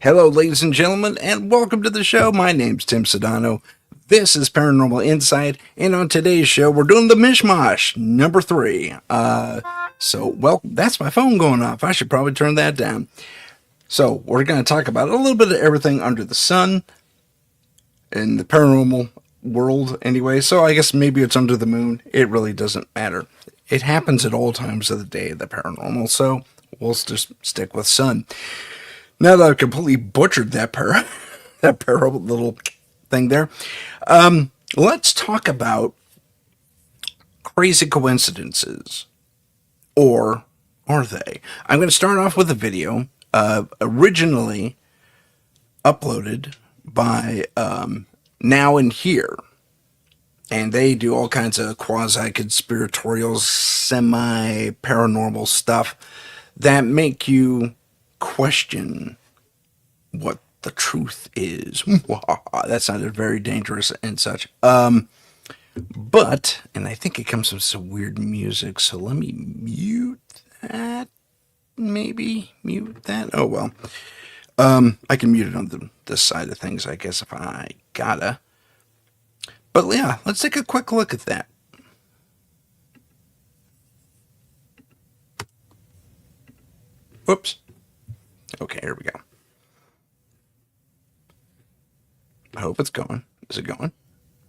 Hello, ladies and gentlemen, and welcome to the show. My name's Tim Sedano. This is Paranormal Insight, and on today's show, we're doing the Mish Mosh, number 3. That's my phone going off. I should probably turn that down. So, we're going to talk about a little bit of everything under the sun in the paranormal world anyway. So, I guess maybe it's under the moon. It really doesn't matter. It happens at all times of the day, the paranormal, so we'll just stick with sun. Now that I've completely butchered that little thing there, let's talk about crazy coincidences. Or are they? I'm going to start off with a video originally uploaded by Now and Here. And they do all kinds of quasi-conspiratorial, semi-paranormal stuff that make you question what the truth is. That sounded very dangerous and such. And I think it comes with some weird music, so let me mute that. Maybe mute that. Oh, well. I can mute it on this side of things, I guess, if I gotta. But yeah, let's take a quick look at that. Whoops. Okay, here we go. I hope it's going. Is it going?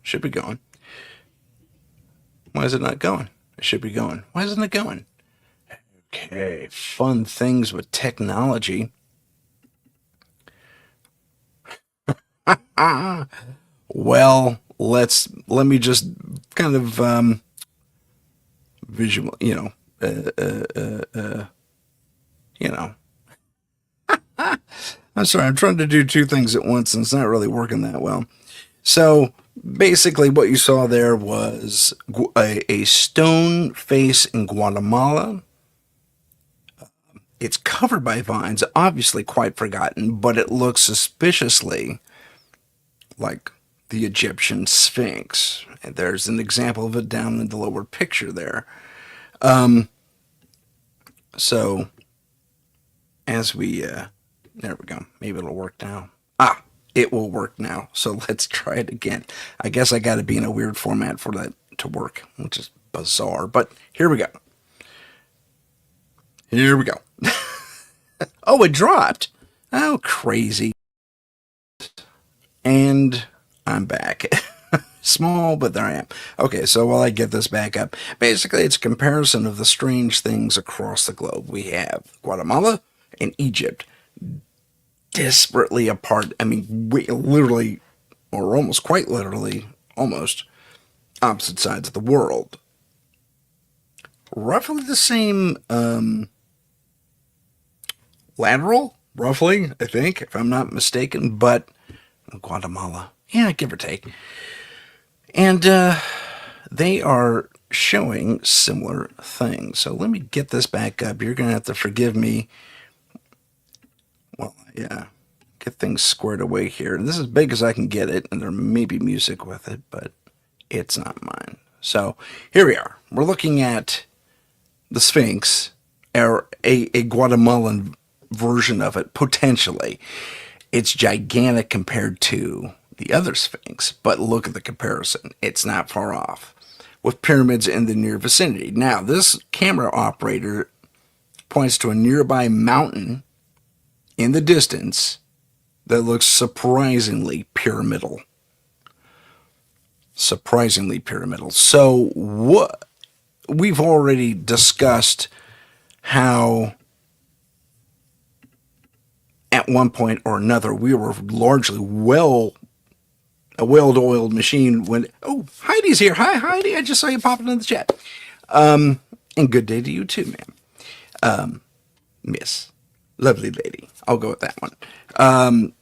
Should be going. Why is it not going? It should be going. Why isn't it going? Okay, fun things with technology. Well, let me just kind of visual, I'm sorry, I'm trying to do two things at once and it's not really working that well. So basically what you saw there was a stone face in Guatemala. It's covered by vines, obviously quite forgotten, but it looks suspiciously like the Egyptian Sphinx. And there's an example of it down in the lower picture there. So as we there we go. Maybe it'll work now. It will work now. So let's try it again. I guess I got to be in a weird format for that to work, which is bizarre. But here we go. Here we go. Oh, it dropped. Oh, crazy. And I'm back. Small, but there I am. Okay, so while I get this back up, basically it's a comparison of the strange things across the globe. We have Guatemala and Egypt. Desperately apart. I mean, literally, or almost quite literally, almost opposite sides of the world. Roughly the same lateral, roughly, I think, if I'm not mistaken, but Guatemala, yeah, give or take. And they are showing similar things. So let me get this back up. You're going to have to forgive me. Well, yeah, get things squared away here. This is as big as I can get it, and there may be music with it, but it's not mine. So here we are. We're looking at the Sphinx, or a Guatemalan version of it, potentially. It's gigantic compared to the other Sphinx, but look at the comparison. It's not far off, with pyramids in the near vicinity. Now, this camera operator points to a nearby mountain in the distance that looks surprisingly pyramidal. Surprisingly pyramidal. So what we've already discussed how at one point or another we were largely a well-oiled machine when Heidi's here. Hi Heidi, I just saw you popping in the chat. And good day to you too, ma'am. Miss. Lovely lady. I'll go with that one.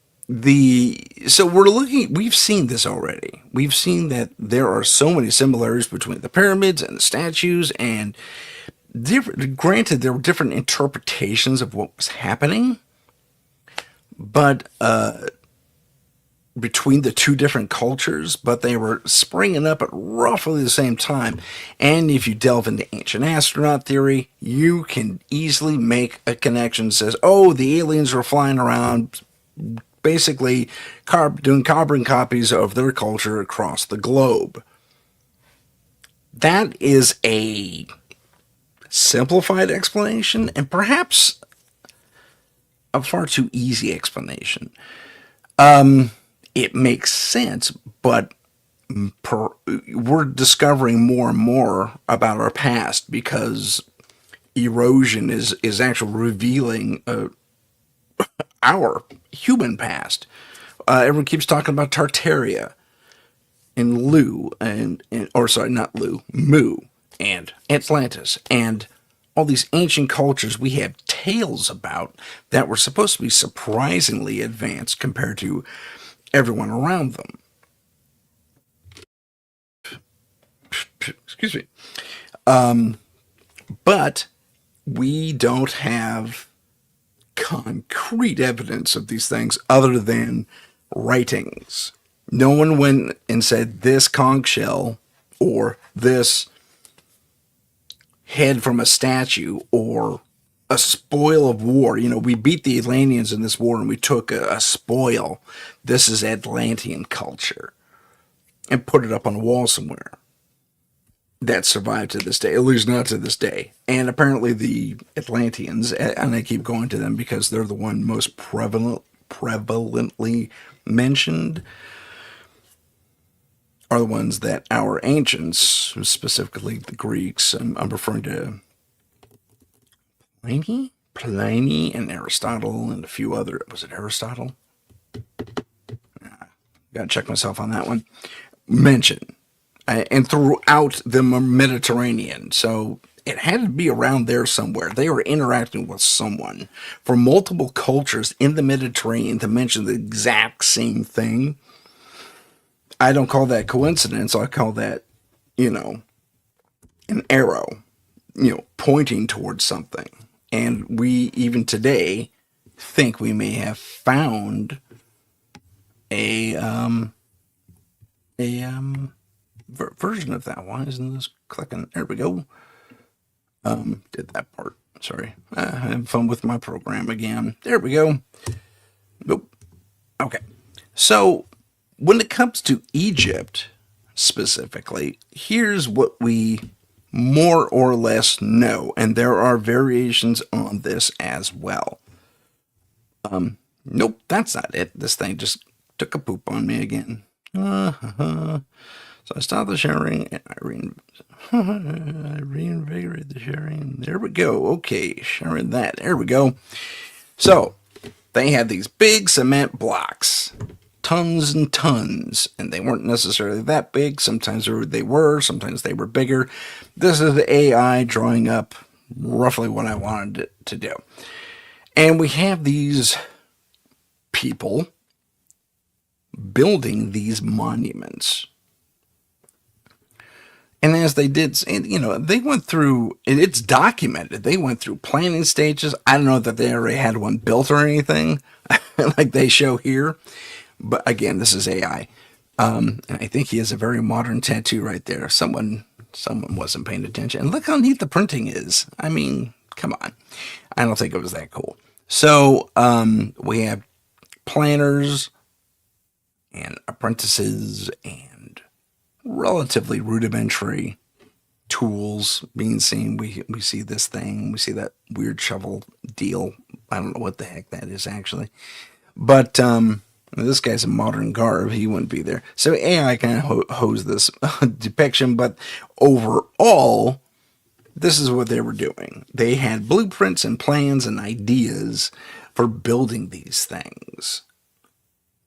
So we've seen this already. We've seen that there are so many similarities between the pyramids and the statues, and granted, there were different interpretations of what was happening, but between the two different cultures, but they were springing up at roughly the same time. And if you delve into ancient astronaut theory, you can easily make a connection that says, oh, the aliens were flying around basically doing carbon copies of their culture across the globe. That is a simplified explanation and perhaps a far too easy explanation. It makes sense, but we're discovering more and more about our past because erosion is actually revealing our human past. Everyone keeps talking about Tartaria and Lu, or sorry, not Lu, Mu, and Atlantis, and all these ancient cultures we have tales about that were supposed to be surprisingly advanced compared to everyone around them. Excuse me. But we don't have concrete evidence of these things other than writings. No one went and said this conch shell or this head from a statue or a spoil of war. You know, we beat the Atlanteans in this war and we took a spoil. This is Atlantean culture. And put it up on a wall somewhere. That survived to this day, at least not to this day. And apparently the Atlanteans, and I keep going to them because they're the one most prevalently mentioned, are the ones that our ancients, specifically the Greeks, I'm referring to Pliny and Aristotle and a few other, was it Aristotle? Gotta check myself on that one. Mention. And throughout the Mediterranean. So it had to be around there somewhere. They were interacting with someone for multiple cultures in the Mediterranean to mention the exact same thing. I don't call that coincidence. I call that, an arrow, pointing towards something. And we, even today, think we may have found a version of that. Why isn't this clicking? There we go. Did that part. Sorry. I have fun with my program again. There we go. Nope. Okay. So when it comes to Egypt specifically, here's what we more or less know, and there are variations on this as well. Nope, that's not it. This thing just took a poop on me again. So I stopped the sharing and I reinvigorated the sharing. There we go. Okay, sharing that. There we go. So they had these big cement blocks, tons and tons, and they weren't necessarily that big. Sometimes they were, sometimes they were bigger. This is the AI drawing up roughly what I wanted it to do. And we have these people building these monuments. And as they did, they went through, it's documented, they went through planning stages. I don't know that they already had one built or anything like they show here. But again, this is AI. And I think he has a very modern tattoo right there. Someone wasn't paying attention. And look how neat the printing is. I mean, come on. I don't think it was that cool. So we have planners and apprentices and relatively rudimentary tools being seen. We see this thing. We see that weird shovel deal. I don't know what the heck that is actually. But this guy's a modern garb. He wouldn't be there. So AI kind of hosed this depiction. But overall, this is what they were doing. They had blueprints and plans and ideas for building these things.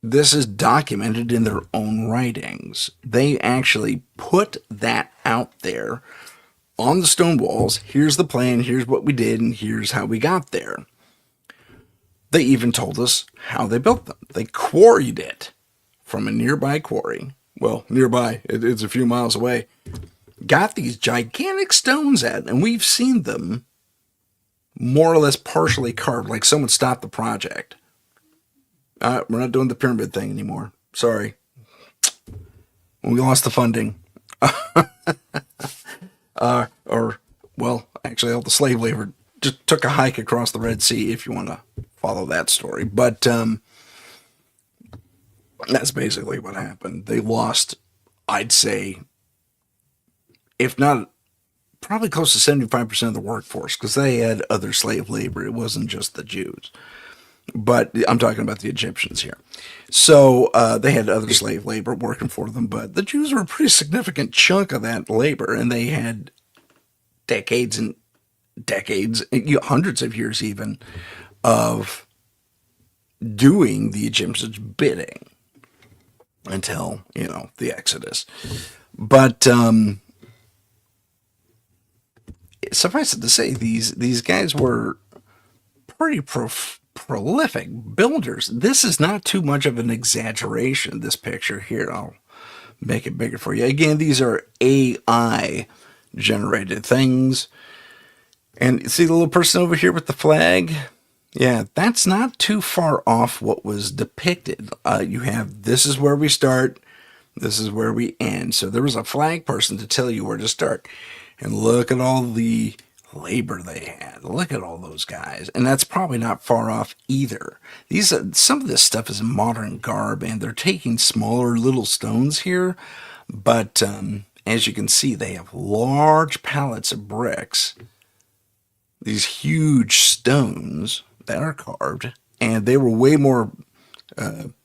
This is documented in their own writings. They actually put that out there on the stone walls. Here's the plan, here's what we did, and here's how we got there. They even told us how they built them. They quarried it from a nearby quarry. Well, nearby, it's a few miles away. Got these gigantic stones out, and we've seen them more or less partially carved, like someone stopped the project. We're not doing the pyramid thing anymore. Sorry. We lost the funding. Actually, all the slave labor just took a hike across the Red Sea, if you want to follow that story. But That's basically what happened. They lost, I'd say, if not probably close to 75% of the workforce because they had other slave labor. It wasn't just the Jews. But I'm talking about the Egyptians here. So they had other slave labor working for them, but the Jews were a pretty significant chunk of that labor, and they had decades and decades, hundreds of years even, of doing the Egyptians' bidding until, the Exodus. But suffice it to say, these guys were pretty prolific builders. This is not too much of an exaggeration, this picture here. I'll make it bigger for you. Again, these are AI generated things. And see the little person over here with the flag? Yeah, that's not too far off what was depicted. You have, this is where we start, this is where we end. So there was a flag person to tell you where to start. And look at all the labor they had. Look at all those guys. And that's probably not far off either. Some of this stuff is modern garb, and they're taking smaller little stones here. But as you can see, they have large pallets of bricks, these huge stones that are carved, and they were way more,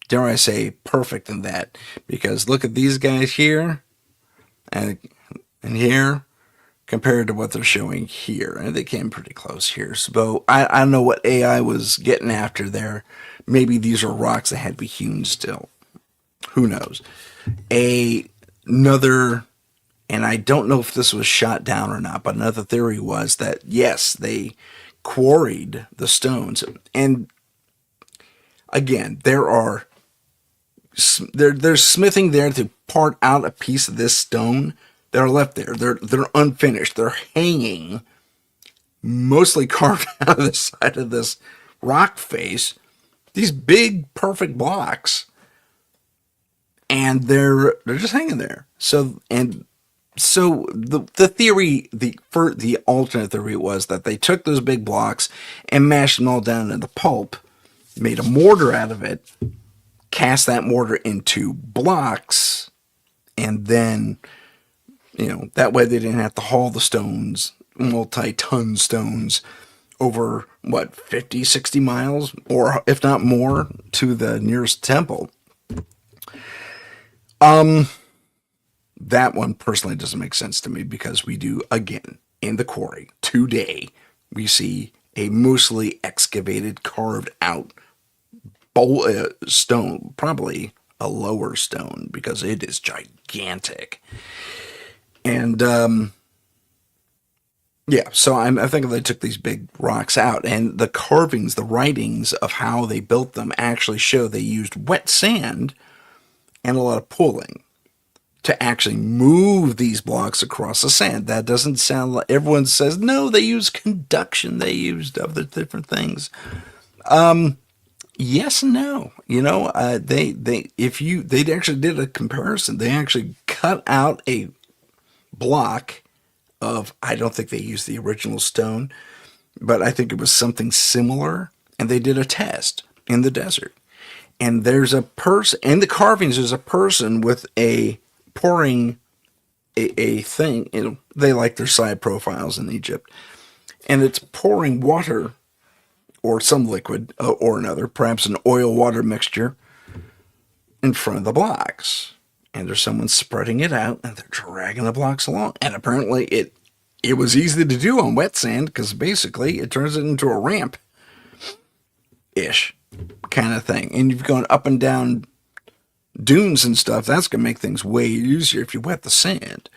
dare I say, perfect than that. Because look at these guys here and here compared to what they're showing here. And they came pretty close here. So I don't know what AI was getting after there. Maybe these are rocks that had to be hewn still. Who knows? Another, and I don't know if this was shot down or not, but another theory was that, yes, they quarried the stones. And again, there's smithing there to part out a piece of this stone that are left there. They're unfinished. They're hanging, mostly carved out of the side of this rock face. These big, perfect blocks, and they're just hanging there. So the theory, the alternate theory was that they took those big blocks and mashed them all down into pulp, made a mortar out of it, cast that mortar into blocks, and then, that way they didn't have to haul the stones, multi-ton stones, over, 50, 60 miles, or if not more, to the nearest temple. That one personally doesn't make sense to me because we do, again, in the quarry today, we see a mostly excavated, carved out stone, probably a lower stone because it is gigantic. And yeah, so I think they took these big rocks out, and the carvings, the writings of how they built them actually show they used wet sand and a lot of pulling to actually move these blocks across the sand. That doesn't sound like, everyone says, no, they used conduction, they used other different things. Yes and no. They actually did a comparison. They actually cut out a block of, I don't think they used the original stone, but I think it was something similar, and they did a test in the desert. And there's a person, in the carvings, there's a person with a pouring a thing. They like their side profiles in Egypt. And it's pouring water or some liquid or another, perhaps an oil-water mixture, in front of the blocks. And there's someone spreading it out, and they're dragging the blocks along. And apparently it was easy to do on wet sand because basically it turns it into a ramp-ish kind of thing. And you've gone up and down dunes and stuff. That's going to make things way easier if you wet the sand.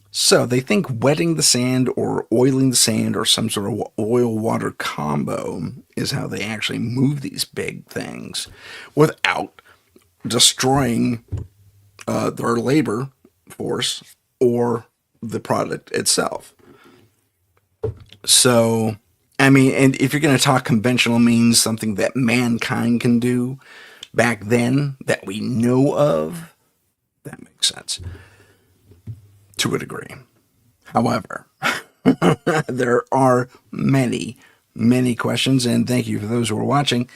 So they think wetting the sand or oiling the sand or some sort of oil-water combo is how they actually move these big things without destroying their labor force or the product itself. So, I mean, and if you're going to talk conventional means, something that mankind can do back then that we know of, that makes sense to a degree. However, there are many, many questions, and thank you for those who are watching.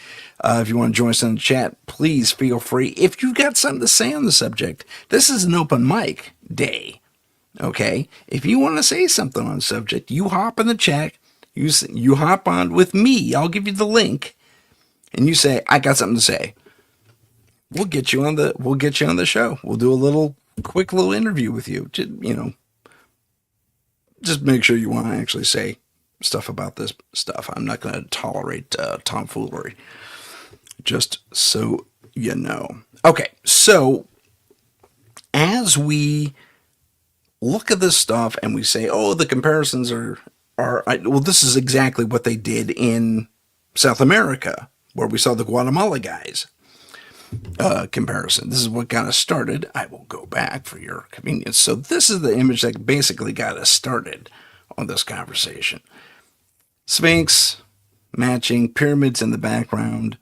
If you want to join us in the chat, please feel free. If you've got something to say on the subject, this is an open mic day. Okay, if you want to say something on the subject, you hop in the chat. You hop on with me. I'll give you the link, and you say, "I got something to say." We'll get you on the show. We'll do a quick little interview with you. Just make sure you want to actually say stuff about this stuff. I'm not going to tolerate tomfoolery. Just so you know. Okay, so as we look at this stuff and we say, "Oh, the comparisons are well," this is exactly what they did in South America, where we saw the Guatemala guys. Comparison. This is what got us started. I will go back for your convenience. So this is the image that basically got us started on this conversation. Sphinx, matching, pyramids in the background.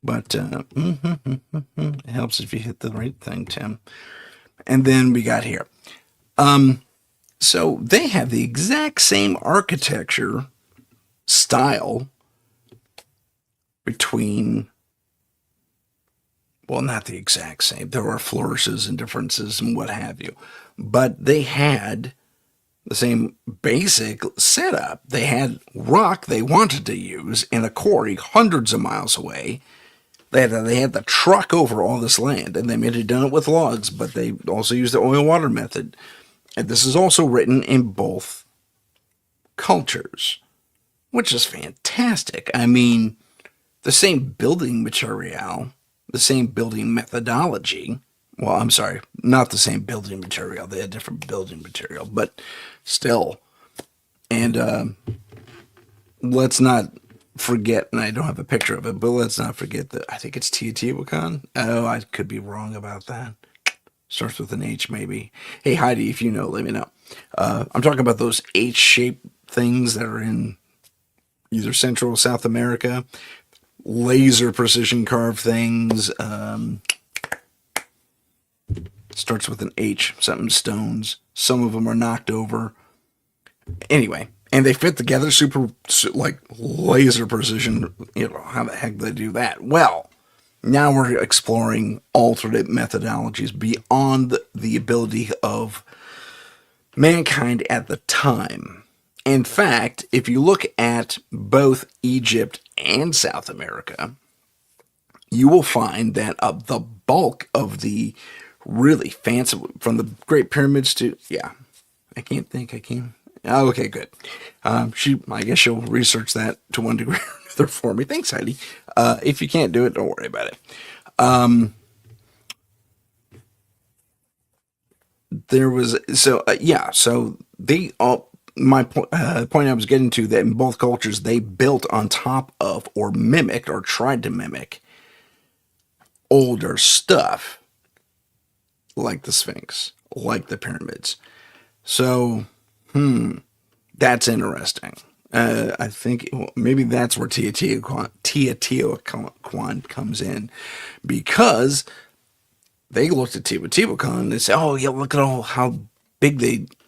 But it helps if you hit the right thing, Tim. And then we got here. So they have the exact same architecture style between, well, not the exact same. There were flourishes and differences and what have you. But they had the same basic setup. They had rock they wanted to use in a quarry hundreds of miles away. They had the truck over all this land, and they may have done it with logs, but they also used the oil water method. And this is also written in both cultures, which is fantastic. I mean, the same building material, the same building methodology. Well, I'm sorry, not the same building material. They had different building material, but still. And let's not forget, and I don't have a picture of it, but let's not forget that I think it's Teotihuacan. Oh, I could be wrong about that. Starts with an H, maybe. Hey, Heidi, if you know, let me know. I'm talking about those H-shaped things that are in either Central or South America. Laser precision carved things. Starts with an H, something stones. Some of them are knocked over. Anyway, and they fit together like laser precision. How the heck do they do that? Well, now we're exploring alternate methodologies beyond the ability of mankind at the time. In fact, if you look at both Egypt and South America, you will find that the bulk of the really fancy, from the Great Pyramids to, I can. Oh, okay, good. I guess she'll research that to one degree or another for me. Thanks, Heidi. If you can't do it, don't worry about it. There was, so they all, my point I was getting to, that in both cultures, they built on top of or mimicked or tried to mimic older stuff, like the Sphinx, like the pyramids. So, that's interesting. I think maybe that's where Teotihuacan comes in, because they looked at Teotihuacan and they said, "Oh yeah, look at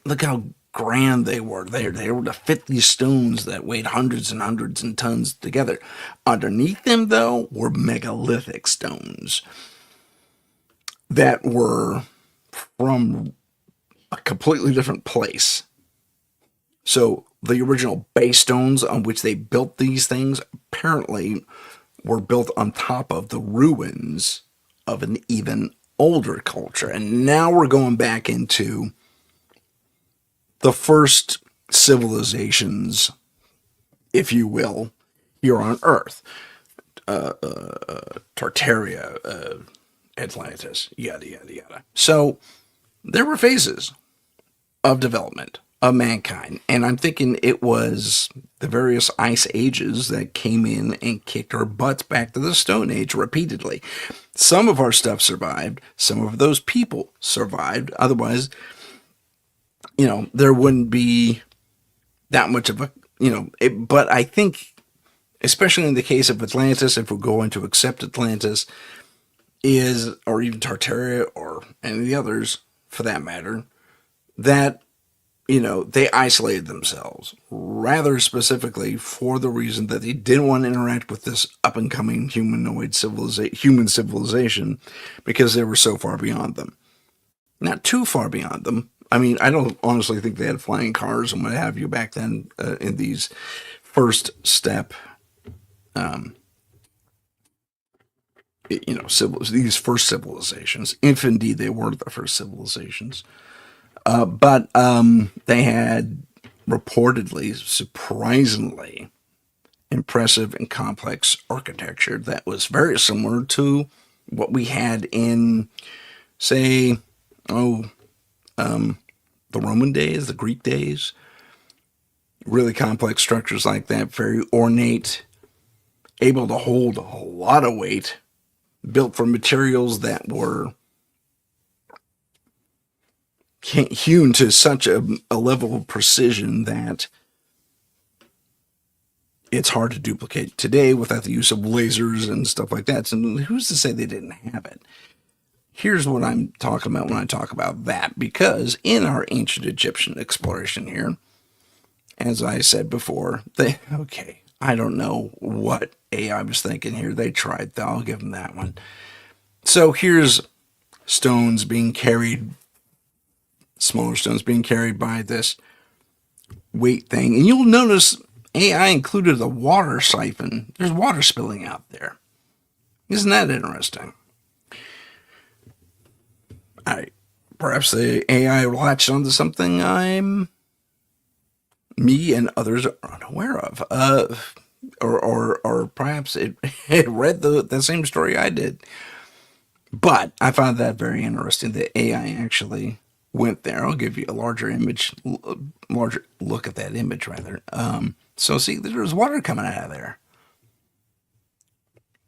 look how grand they were. They were able to fit these stones that weighed hundreds and hundreds and tons together. Underneath them, though, were megalithic stones that were from a completely different place. So the original base stones on which they built these things apparently were built on top of the ruins of an even older culture. And now we're going back into the first civilizations, if you will, here on Earth. Tartaria, Atlantis, yada, yada, yada. So there were phases of development of mankind. And I'm thinking it was the various ice ages that came in and kicked our butts back to the Stone Age repeatedly. Some of our stuff survived. Some of those people survived. Otherwise, there wouldn't be that much of a, but I think, especially in the case of Atlantis, if we're going to accept Atlantis, or even Tartaria or any of the others for that matter, that they isolated themselves rather specifically for the reason that they didn't want to interact with this up and coming human civilization because they were so far beyond them. Not too far beyond them. I mean, I don't honestly think they had flying cars and what have you back then in these first step, these first civilizations, if indeed they were the first civilizations. But they had reportedly, surprisingly impressive and complex architecture that was very similar to what we had in, say, the Roman days, the Greek days. Really complex structures like that, very ornate, able to hold a lot of weight, built from materials that were hewn to such a level of precision that it's hard to duplicate today without the use of lasers and stuff like that. So who's to say they didn't have it? Here's what I'm talking about when I talk about that, because in our ancient Egyptian exploration here, as I said before, I don't know what AI was thinking here. They tried, though. I'll give them that one. So here's stones being carried, smaller stones being carried by this weight thing. And you'll notice AI included a water siphon. There's water spilling out there. Isn't that interesting? Perhaps the AI latched onto something me and others are unaware of. Or perhaps it read the same story I did. But I found that very interesting that AI actually went there. I'll give you a larger look at that image rather. So see, there's water coming out of there.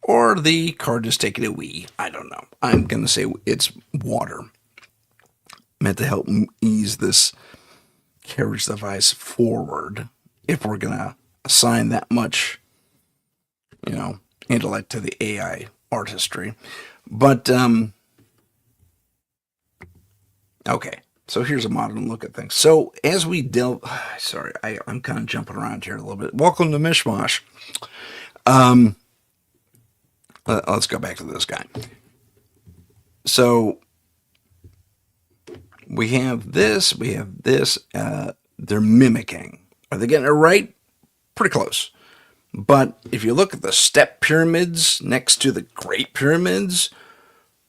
Or the car just taking a wee. I don't know. I'm going to say it's water. Meant to help ease this carriage device forward if we're going to assign that much, intellect to the AI artistry. But, okay. So here's a modern look at things. So as we delve, sorry, I'm kind of jumping around here a little bit. Welcome to Mish Mosh. Let's go back to this guy. So we have this. They're mimicking. Are they getting it right? Pretty close. But if you look at the step pyramids next to the Great Pyramids,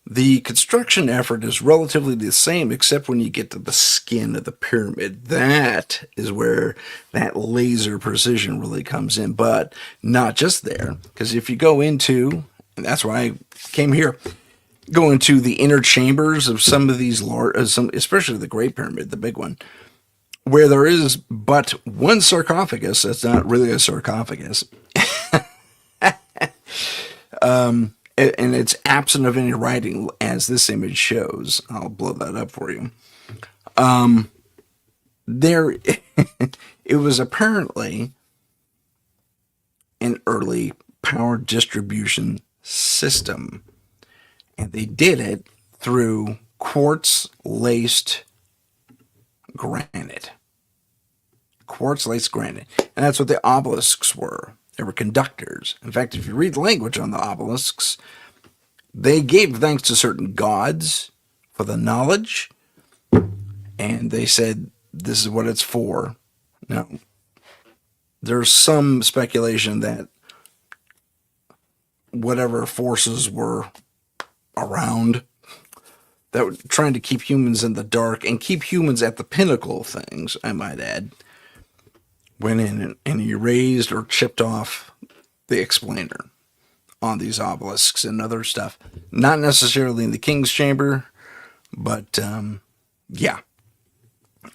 the construction effort is relatively the same, except when you get to the skin of the pyramid. That is where that laser precision really comes in. But not just there, because if you go into, and that's why I came here, go into the inner chambers of some of these large, especially the Great Pyramid, the big one, where there is but one sarcophagus. That's not really a sarcophagus. And it's absent of any writing, as this image shows. I'll blow that up for you. It was apparently an early power distribution system, and they did it through quartz-laced granite. Quartz-laced granite. And that's what the obelisks were. They were conductors. In fact, if you read the language on the obelisks, they gave thanks to certain gods for the knowledge, and they said, this is what it's for. Now, there's some speculation that whatever forces were around that were trying to keep humans in the dark and keep humans at the pinnacle of things, I might add, went in and erased or chipped off the explainer on these obelisks and other stuff. Not necessarily in the king's chamber, but yeah.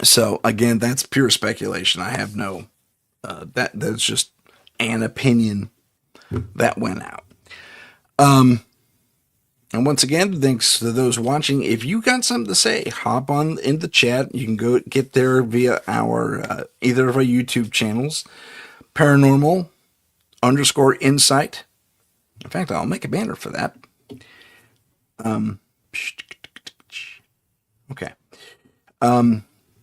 So again, that's pure speculation. I have no, that's just an opinion that went out. And once again, thanks to those watching. If you got something to say, hop on in the chat. You can go get there via our either of our YouTube channels, Paranormal _Insight. In fact, I'll make a banner for that. Okay.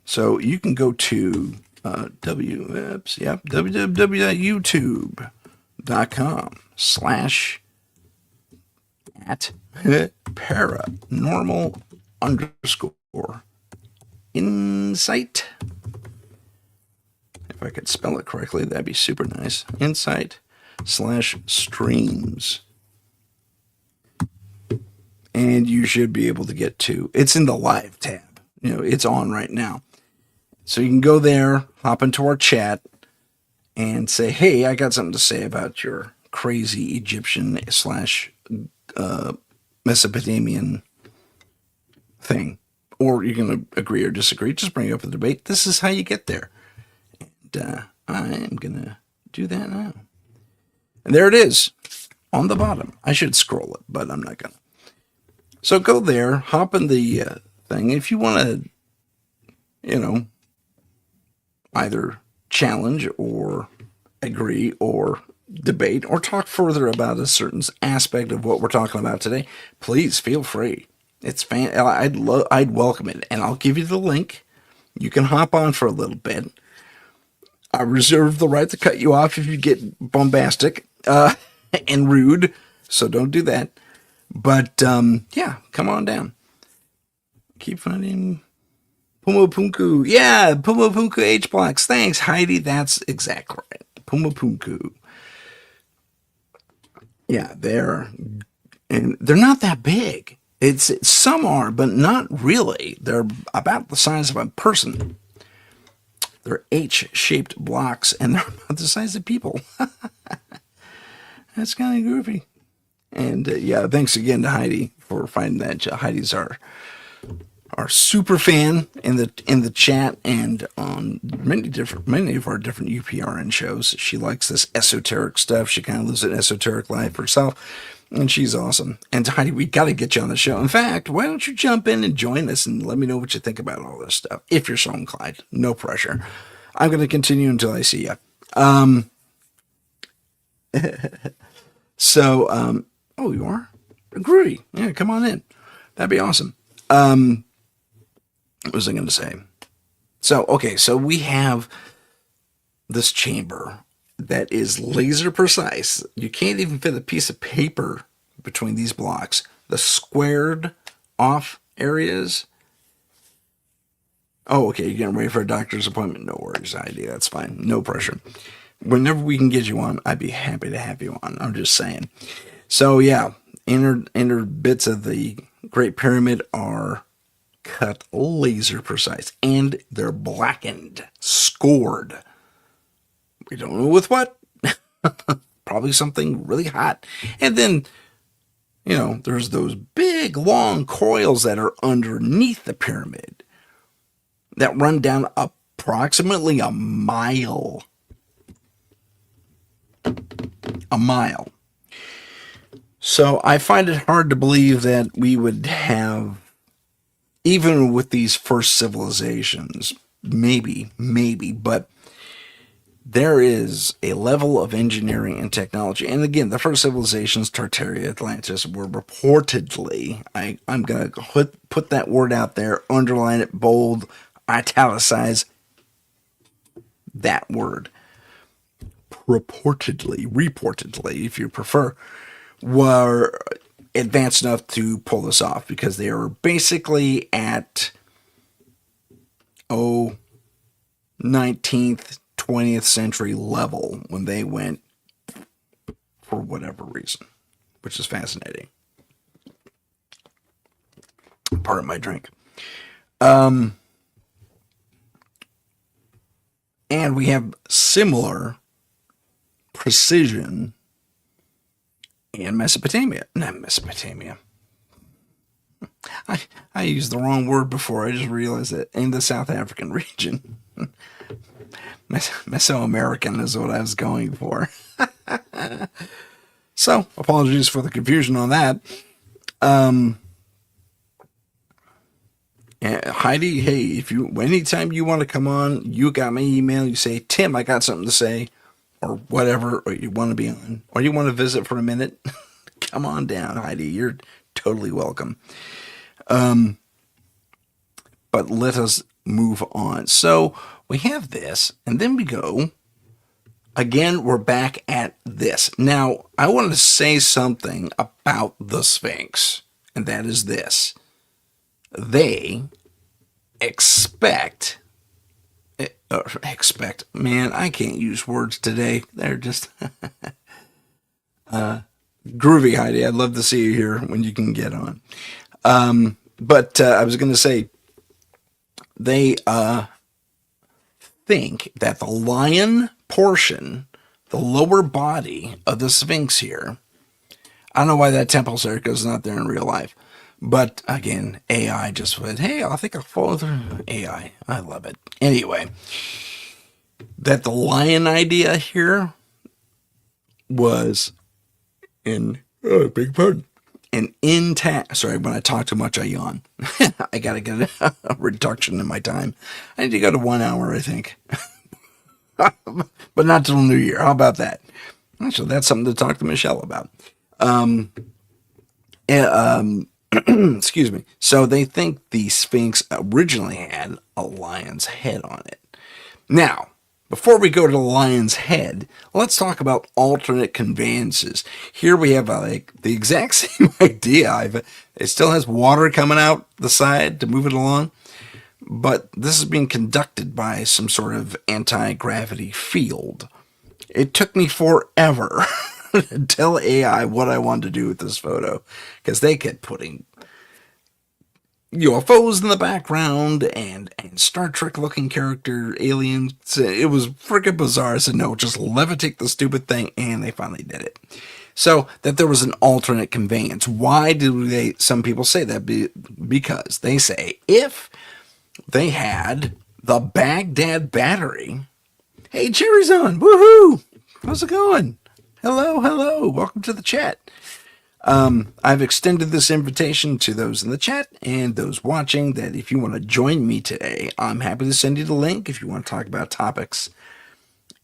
So you can go to www.youtube.com/ at paranormal underscore insight. If I could spell it correctly, that'd be super nice. Insight/streams. And you should be able to get to, it's in the live tab. It's on right now. So you can go there, hop into our chat, and say, hey, I got something to say about your crazy Egyptian / Mesopotamian thing. Or you can agree or disagree. Just bring it up for debate. This is how you get there. And I am going to do that now. And there it is on the bottom. I should scroll it, but I'm not going to. So go there, hop in the thing. If you want to, either challenge or agree or debate or talk further about a certain aspect of what we're talking about today, please feel free. It's I'd welcome it, and I'll give you the link. You can hop on for a little bit. I reserve the right to cut you off if you get bombastic and rude, so don't do that. But yeah, come on down. Keep finding Pumapunku. Yeah, Pumapunku H blocks. Thanks, Heidi. That's exactly right. Pumapunku. Yeah, they're not that big. It's some are, but not really. They're about the size of a person. They're H-shaped blocks, and they're about the size of people. That's kind of goofy. And yeah, thanks again to Heidi for finding that. Heidi's our super fan in the chat and on many of our different UPRN shows. She likes this esoteric stuff. She kind of lives an esoteric life herself, and she's awesome. And Heidi, we got to get you on the show. In fact, why don't you jump in and join us and let me know what you think about all this stuff, if you're so inclined. No pressure. I'm going to continue until I see you. So, oh, you are? Groovy. Yeah, come on in. That'd be awesome. What was I going to say? So, okay, so we have this chamber that is laser precise. You can't even fit a piece of paper between these blocks. The squared off areas. Oh, okay, you're getting ready for a doctor's appointment. No worries, Heidi. That's fine. No pressure. Whenever we can get you on, I'd be happy to have you on. I'm just saying. So, yeah, inner bits of the Great Pyramid are cut laser precise, and they're blackened, scored. We don't know with what. Probably something really hot. And then, there's those big, long coils that are underneath the pyramid that run down approximately a mile. A mile. So I find it hard to believe that we would have, even with these first civilizations, maybe, but there is a level of engineering and technology. And again, the first civilizations, Tartaria, Atlantis, were reportedly, I'm going to put that word out there, underline it, bold, italicize that word. Reportedly, if you prefer, were advanced enough to pull this off because they were basically at 19th, 20th century level when they went for whatever reason, which is fascinating. Part of my drink. And we have similar precision in Mesopotamia. Not Mesopotamia. I used the wrong word before. I just realized it. In the South African region. Mesoamerican is what I was going for. So, apologies for the confusion on that. Heidi, hey, anytime you want to come on, you got my email, you say, Tim, I got something to say, or whatever, or you want to be on, or you want to visit for a minute, come on down, Heidi. You're totally welcome. But let us move on. So we have this, and then we go. Again, we're back at this. Now, I want to say something about the Sphinx, and that is this. They expect, man, I can't use words today. They're just groovy, Heidi. I'd love to see you here when you can get on. But I was going to say, they think that the lion portion, the lower body of the Sphinx here, I don't know why that temple circle is not there in real life. But again, AI just went, hey, I think I'll follow through. AI, I love it. Anyway, that the lion idea here was big pardon, an intact, sorry, when I talk too much, I yawn. I got to get a reduction in my time. I need to go to 1 hour, I think. But not till New Year. How about that? Actually, that's something to talk to Michelle about. Excuse me. So they think the Sphinx originally had a lion's head on it. Now, before we go to the lion's head, let's talk about alternate conveyances. Here we have like the exact same idea. It still has water coming out the side to move it along, but this is being conducted by some sort of anti-gravity field. It took me forever to tell AI what I wanted to do with this photo, because they kept putting UFOs in the background and Star Trek looking character aliens. It was freaking bizarre. I said, no, just levitate the stupid thing, and they finally did it. So that there was an alternate conveyance. Why do some people say that? Because they say if they had the Baghdad battery. Hey, Cherry's on. Woohoo! How's it going? Hello. Welcome to the chat. I've extended this invitation to those in the chat and those watching that if you want to join me today, I'm happy to send you the link if you want to talk about topics.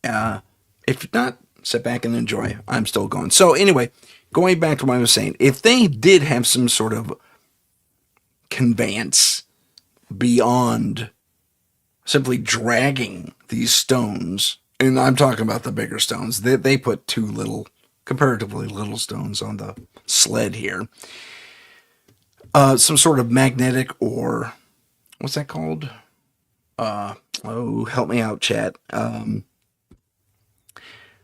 If not, sit back and enjoy. I'm still going. So anyway, going back to what I was saying, if they did have some sort of conveyance beyond simply dragging these stones, and I'm talking about the bigger stones, they put comparatively little stones on the sled here. Some sort of magnetic, or what's that called? Help me out, chat. When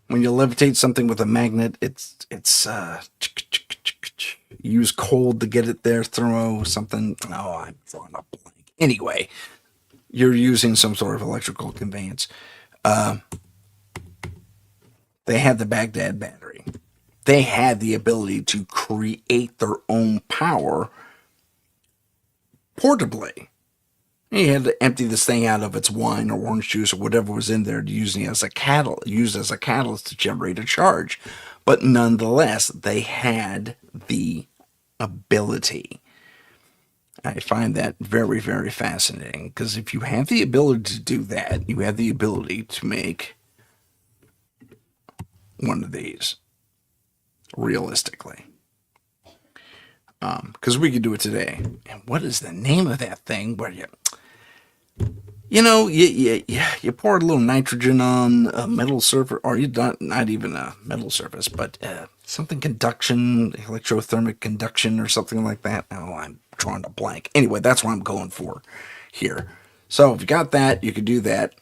you levitate something with a magnet, it's use cold to get it there, throw something. Oh, I'm drawing a blank. Anyway, you're using some sort of electrical conveyance. They had the Baghdad battery. They had the ability to create their own power portably. You had to empty this thing out of its wine or orange juice or whatever was in there, using it as a catalyst to generate a charge. But nonetheless, they had the ability. I find that very, very fascinating, because if you have the ability to do that, you have the ability to make one of these realistically. Because we could do it today. And what is the name of that thing where you pour a little nitrogen on a metal surface, or you not even a metal surface, but something conduction, electrothermic conduction or something like that. Oh, I'm drawing a blank. Anyway, that's what I'm going for here. So if you got that, you could do that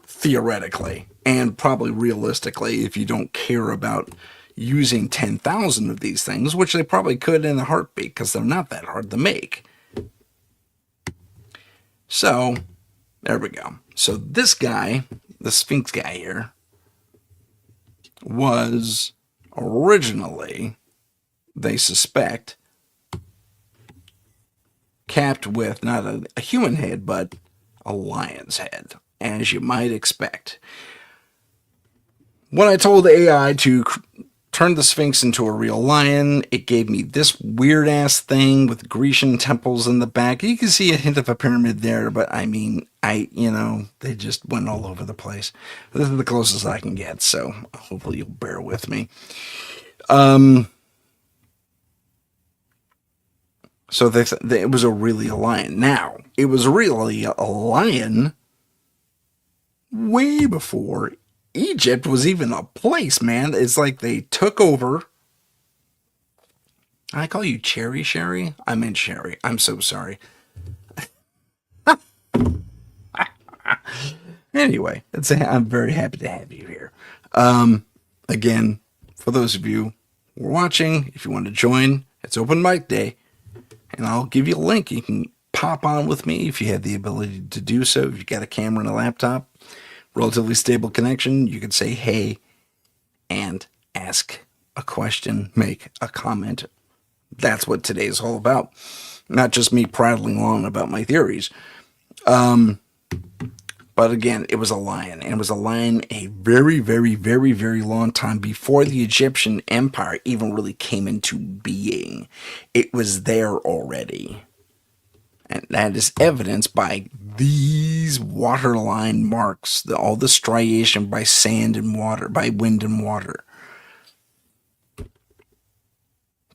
theoretically, and probably realistically, if you don't care about using 10,000 of these things, which they probably could in a heartbeat, because they're not that hard to make. So there we go. So this guy, the Sphinx guy here, was originally, they suspect, capped with not a human head, but a lion's head, as you might expect. When I told AI to turn the Sphinx into a real lion, it gave me this weird-ass thing with Grecian temples in the back. You can see a hint of a pyramid there, but I mean, they just went all over the place. This is the closest I can get, so hopefully you'll bear with me. So it was really a lion. Now, it was really a lion way before Egypt was even a place, man. It's like they took over. I call you Cherry Sherry? I meant Sherry. I'm so sorry. Anyway, I'm very happy to have you here. Again, for those of you who are watching, if you want to join, it's open mic day, and I'll give you a link. You can pop on with me if you have the ability to do so. If you got a camera and a laptop, relatively stable connection, you can say hey and ask a question, make a comment. That's what today is all about. Not just me prattling on about my theories. But again, it was a lion, and it was a lion a very, very, very, very long time before the Egyptian Empire even really came into being. It was there already. And that is evidenced by these waterline marks, all the striation by sand and water, by wind and water.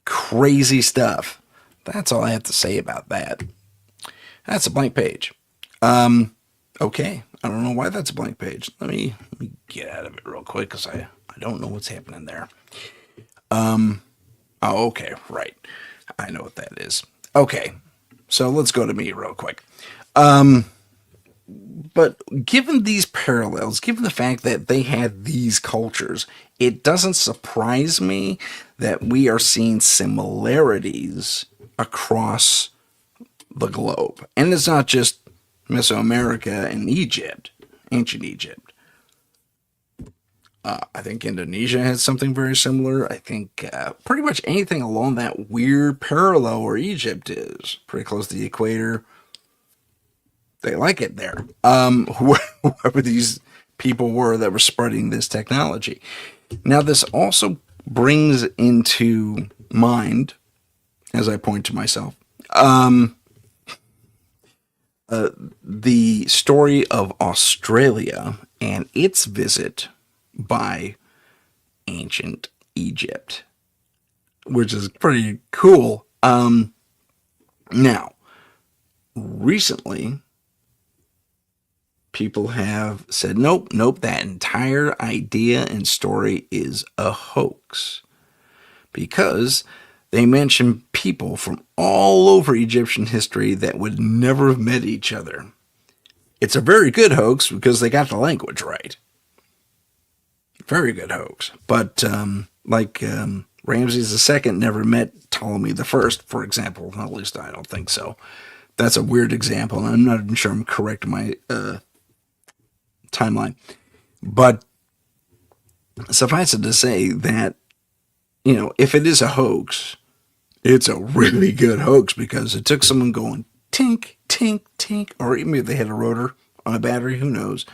Crazy stuff. That's all I have to say about that. That's a blank page. Okay. I don't know why that's a blank page. Let me get out of it real quick because I don't know what's happening there. Oh, okay, right. I know what that is. Okay. So let's go to me real quick. But given these parallels, given the fact that they had these cultures, it doesn't surprise me that we are seeing similarities across the globe. And it's not just Mesoamerica and Egypt, ancient Egypt. I think Indonesia has something very similar. I think pretty much anything along that weird parallel where Egypt is, pretty close to the equator. They like it there. Whoever these people were that were spreading this technology. Now, this also brings into mind, as I point to myself, the story of Australia and its visit by ancient Egypt, which is pretty cool. Now, recently, people have said, nope, that entire idea and story is a hoax. Because they mention people from all over Egyptian history that would never have met each other. It's a very good hoax because they got the language right. Very good hoax. But Ramses II never met Ptolemy I, for example. At least I don't think so. That's a weird example, and I'm not even sure I'm correct in my timeline. But suffice it to say that, if it is a hoax, it's a really good hoax because it took someone going tink, tink, tink, or maybe they had a rotor on a battery, who knows.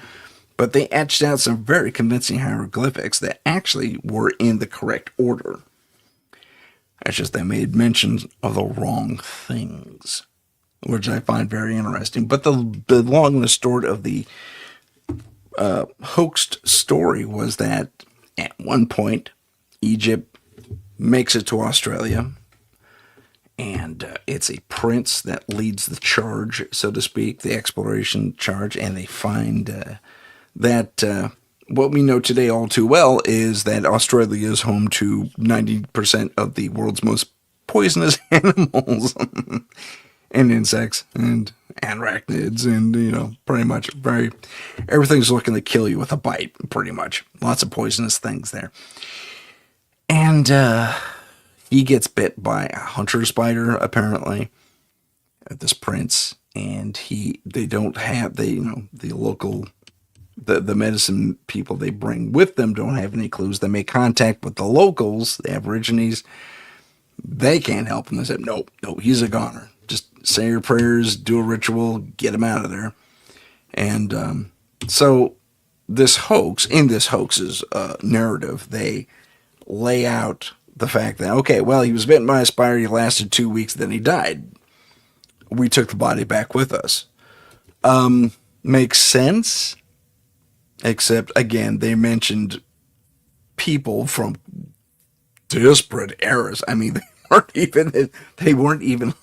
But they etched out some very convincing hieroglyphics that actually were in the correct order. It's just they made mention of the wrong things, which I find very interesting. But the long and the short of the hoaxed story was that at one point, Egypt makes it to Australia. And it's a prince that leads the charge, so to speak, the exploration charge. And they find that what we know today all too well is that Australia is home to 90% of the world's most poisonous animals and insects and arachnids and, pretty much everything's looking to kill you with a bite, pretty much. Lots of poisonous things there. And he gets bit by a hunter spider, apparently, this prince, and they don't have, the local, the medicine people they bring with them don't have any clues. They make contact with the locals, the aborigines. They can't help him. They said, nope, he's a goner. Just say your prayers, do a ritual, get him out of there. And so in this hoax's narrative, they lay out the fact that, okay, well, he was bitten by a spider, he lasted 2 weeks, then he died. We took the body back with us. Makes sense, except, again, they mentioned people from disparate eras. I mean, they weren't even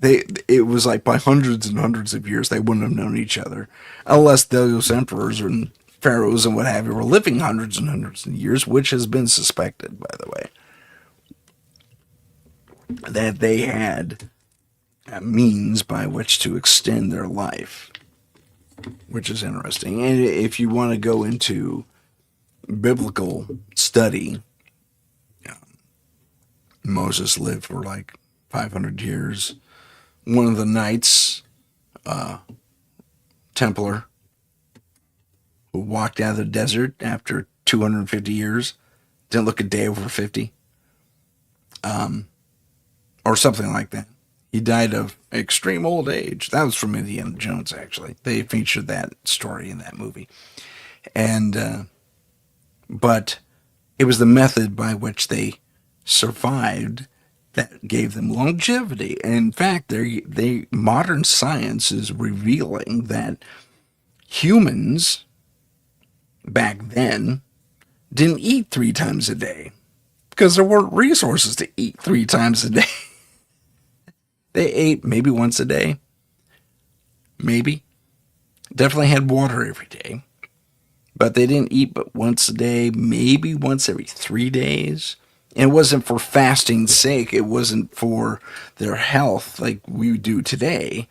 It was like by hundreds and hundreds of years they wouldn't have known each other unless those emperors and pharaohs and what have you were living hundreds and hundreds of years, which has been suspected, by the way, that they had a means by which to extend their life, which is interesting. And if you want to go into biblical study, Moses lived for like 500 years. One of the knights, Templar, who walked out of the desert after 250 years, didn't look a day over 50, or something like that. He died of extreme old age. That was from Indiana Jones, actually. They featured that story in that movie. And, but it was the method by which they survived that gave them longevity. And in fact, modern science is revealing that humans back then didn't eat 3 times a day because there weren't resources to eat 3 times a day. They ate maybe once a day, maybe. Definitely had water every day, but they didn't eat but once a day, maybe once every 3 days. And it wasn't for fasting's sake. It wasn't for their health like we do today.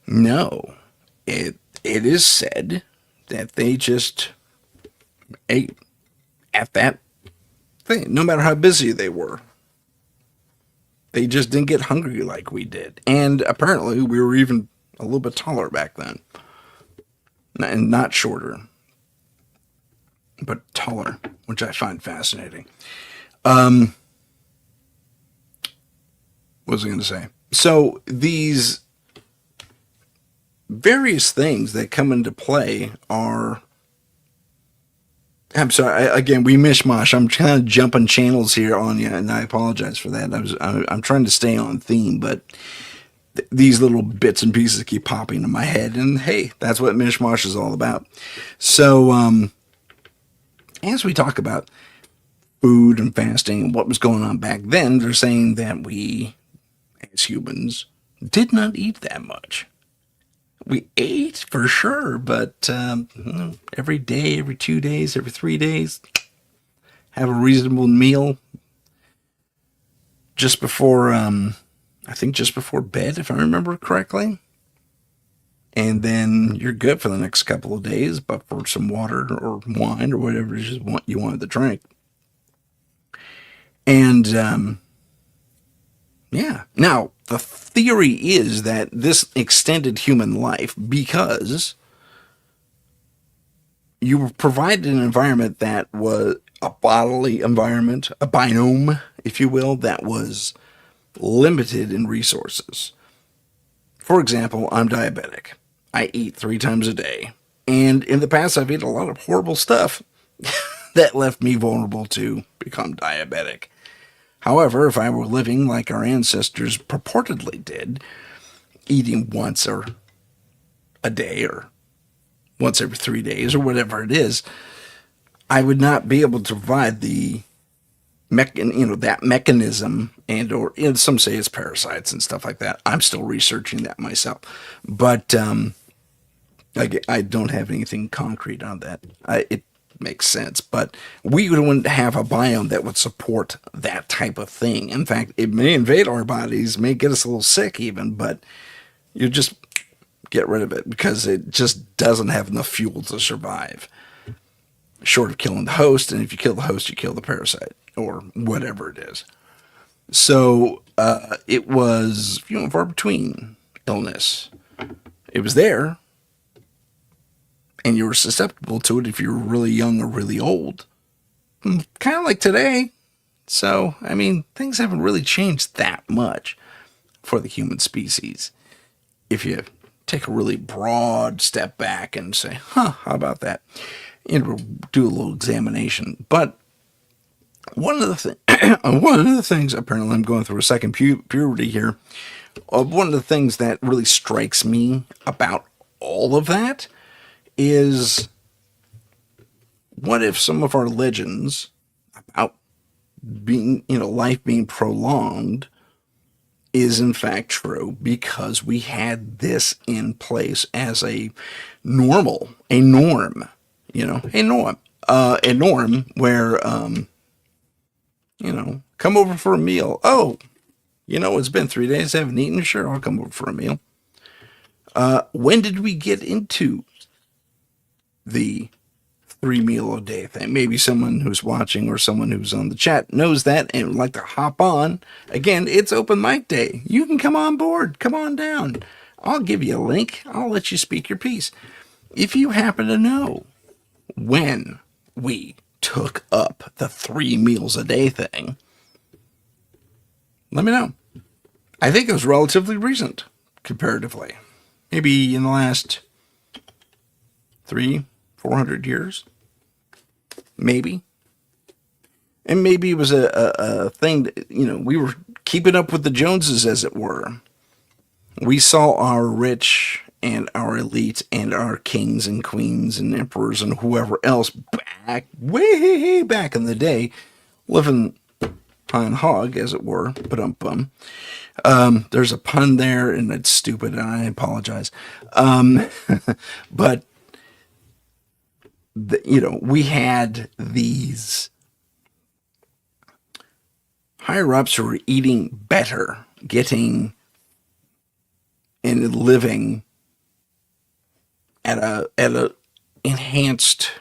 No, it is said that they just ate at that thing, no matter how busy they were. They just didn't get hungry like we did. And apparently we were even a little bit taller back then. And not shorter, but taller, which I find fascinating. What was I going to say? So these various things that come into play are... I'm sorry. Again, we Mish Mosh. I'm kind of jumping channels here on you, and I apologize for that. I'm trying to stay on theme, but these little bits and pieces keep popping in my head, and hey, that's what Mish Mosh is all about. So, as we talk about food and fasting and what was going on back then, they're saying that we, as humans, did not eat that much. We ate for sure, but every day, every 2 days, every 3 days, have a reasonable meal just before, I think just before bed, if I remember correctly. And then you're good for the next couple of days, but for some water or wine or whatever you wanted to drink. And yeah. Now, the theory is that this extended human life because you were provided an environment that was a bodily environment, a biome, if you will, that was limited in resources. For example, I'm diabetic. I eat 3 times a day. And in the past, I've eaten a lot of horrible stuff that left me vulnerable to become diabetic. However, if I were living like our ancestors purportedly did, eating once or a day or once every 3 days or whatever it is, I would not be able to provide the that mechanism, and or some say it's parasites and stuff like that. I'm still researching that myself, but I don't have anything concrete on that. It makes sense, but we wouldn't have a biome that would support that type of thing. In fact, it may invade our bodies, may get us a little sick even, but you just get rid of it because it just doesn't have enough fuel to survive, short of killing the host. And if you kill the host, you kill the parasite or whatever it is. So it was few and far between illness. It was there, and you were susceptible to it if you were really young or really old. Kind of like today. So, I mean, things haven't really changed that much for the human species. If you take a really broad step back and say, how about that? Do a little examination. But one of the things, apparently I'm going through a second puberty here, one of the things that really strikes me about all of that is, what if some of our legends about being, life being prolonged is in fact true because we had this in place as a norm, a norm where, come over for a meal. Oh, it's been 3 days, I haven't eaten. Sure, I'll come over for a meal. When did we get into the 3 meal a day thing? Maybe someone who's watching or someone who's on the chat knows that and would like to hop on. Again, it's open mic day. You can come on board. Come on down. I'll give you a link. I'll let you speak your piece. If you happen to know when we took up the 3 meals a day thing, let me know. I think it was relatively recent, comparatively. Maybe in the last 400 years. Maybe. And maybe it was a thing that, we were keeping up with the Joneses, as it were. We saw our rich and our elite and our kings and queens and emperors and whoever else way back in the day, living on hog, as it were. But there's a pun there, and it's stupid, and I apologize. But we had these higher ups who were eating better, getting and living at a enhanced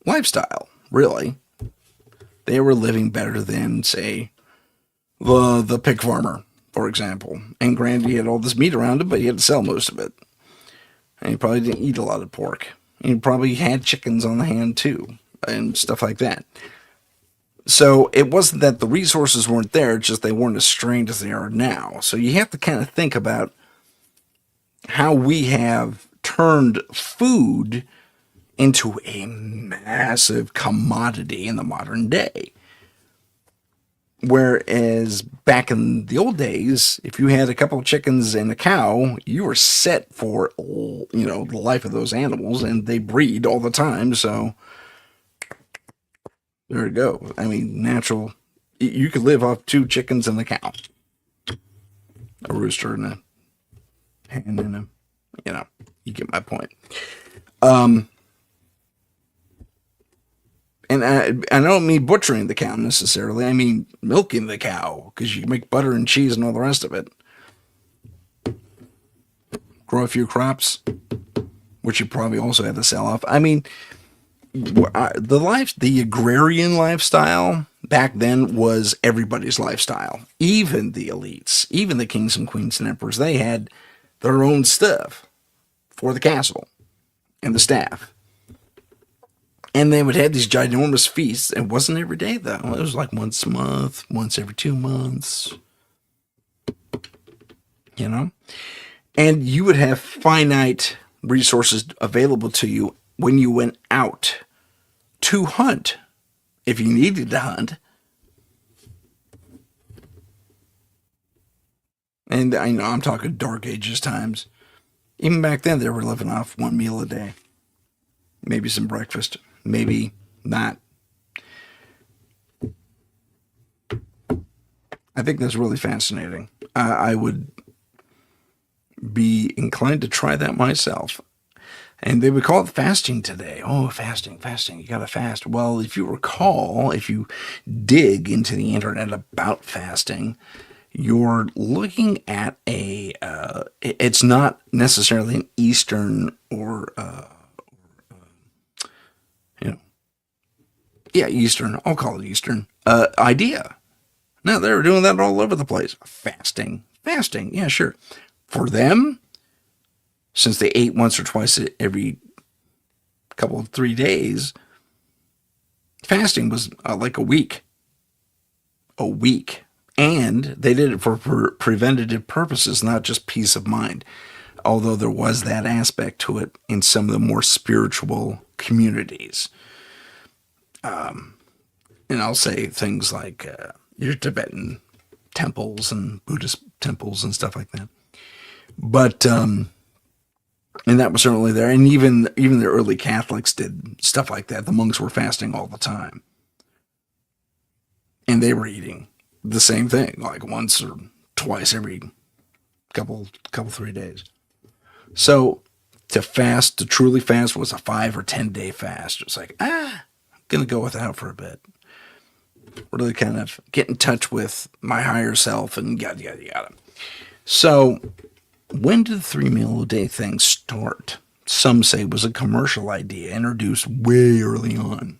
lifestyle. Really, they were living better than, say, the pig farmer, for example. And granted, he had all this meat around him, but he had to sell most of it, and he probably didn't eat a lot of pork. He probably had chickens on the hand too, and stuff like that. So it wasn't that the resources weren't there, it's just they weren't as strained as they are now. So you have to kind of think about how we have turned food into a massive commodity in the modern day. Whereas back in the old days, if you had a couple of chickens and a cow, you were set for, the life of those animals, and they breed all the time. So there you go. I mean, natural. You could live off 2 chickens and a cow, a rooster and a hen and you get my point. And I don't mean butchering the cow necessarily. I mean milking the cow, because you can make butter and cheese and all the rest of it. Grow a few crops, which you probably also have to sell off. I mean, the agrarian lifestyle back then was everybody's lifestyle. Even the elites, even the kings and queens and emperors, they had their own stuff for the castle and the staff. And they would have these ginormous feasts. It wasn't every day, though. It was like once a month, once every 2 months. And you would have finite resources available to you when you went out to hunt, if you needed to hunt. And I know I'm talking Dark Ages times. Even back then, they were living off 1 meal a day. Maybe some breakfast. Maybe not. I think that's really fascinating. I would be inclined to try that myself. And they would call it fasting today. Oh, fasting, you gotta fast. Well, if you recall, if you dig into the internet about fasting, you're looking at it's not necessarily an Eastern or Eastern, I'll call it Eastern, idea. Now, they were doing that all over the place. Fasting, yeah, sure. For them, since they ate once or twice every couple of 3 days, fasting was like a week. And they did it for preventative purposes, not just peace of mind. Although there was that aspect to it in some of the more spiritual communities. And I'll say things like your Tibetan temples and Buddhist temples and stuff like that. But and that was certainly there. And even the early Catholics did stuff like that. The monks were fasting all the time, and they were eating the same thing, like once or twice every couple 3 days. So to truly fast was a 5 or 10 day fast. It's like, I'm gonna go without for a bit. Really kind of get in touch with my higher self and yada yada yada. So when did the 3 meal a day thing start? Some say it was a commercial idea introduced way early on.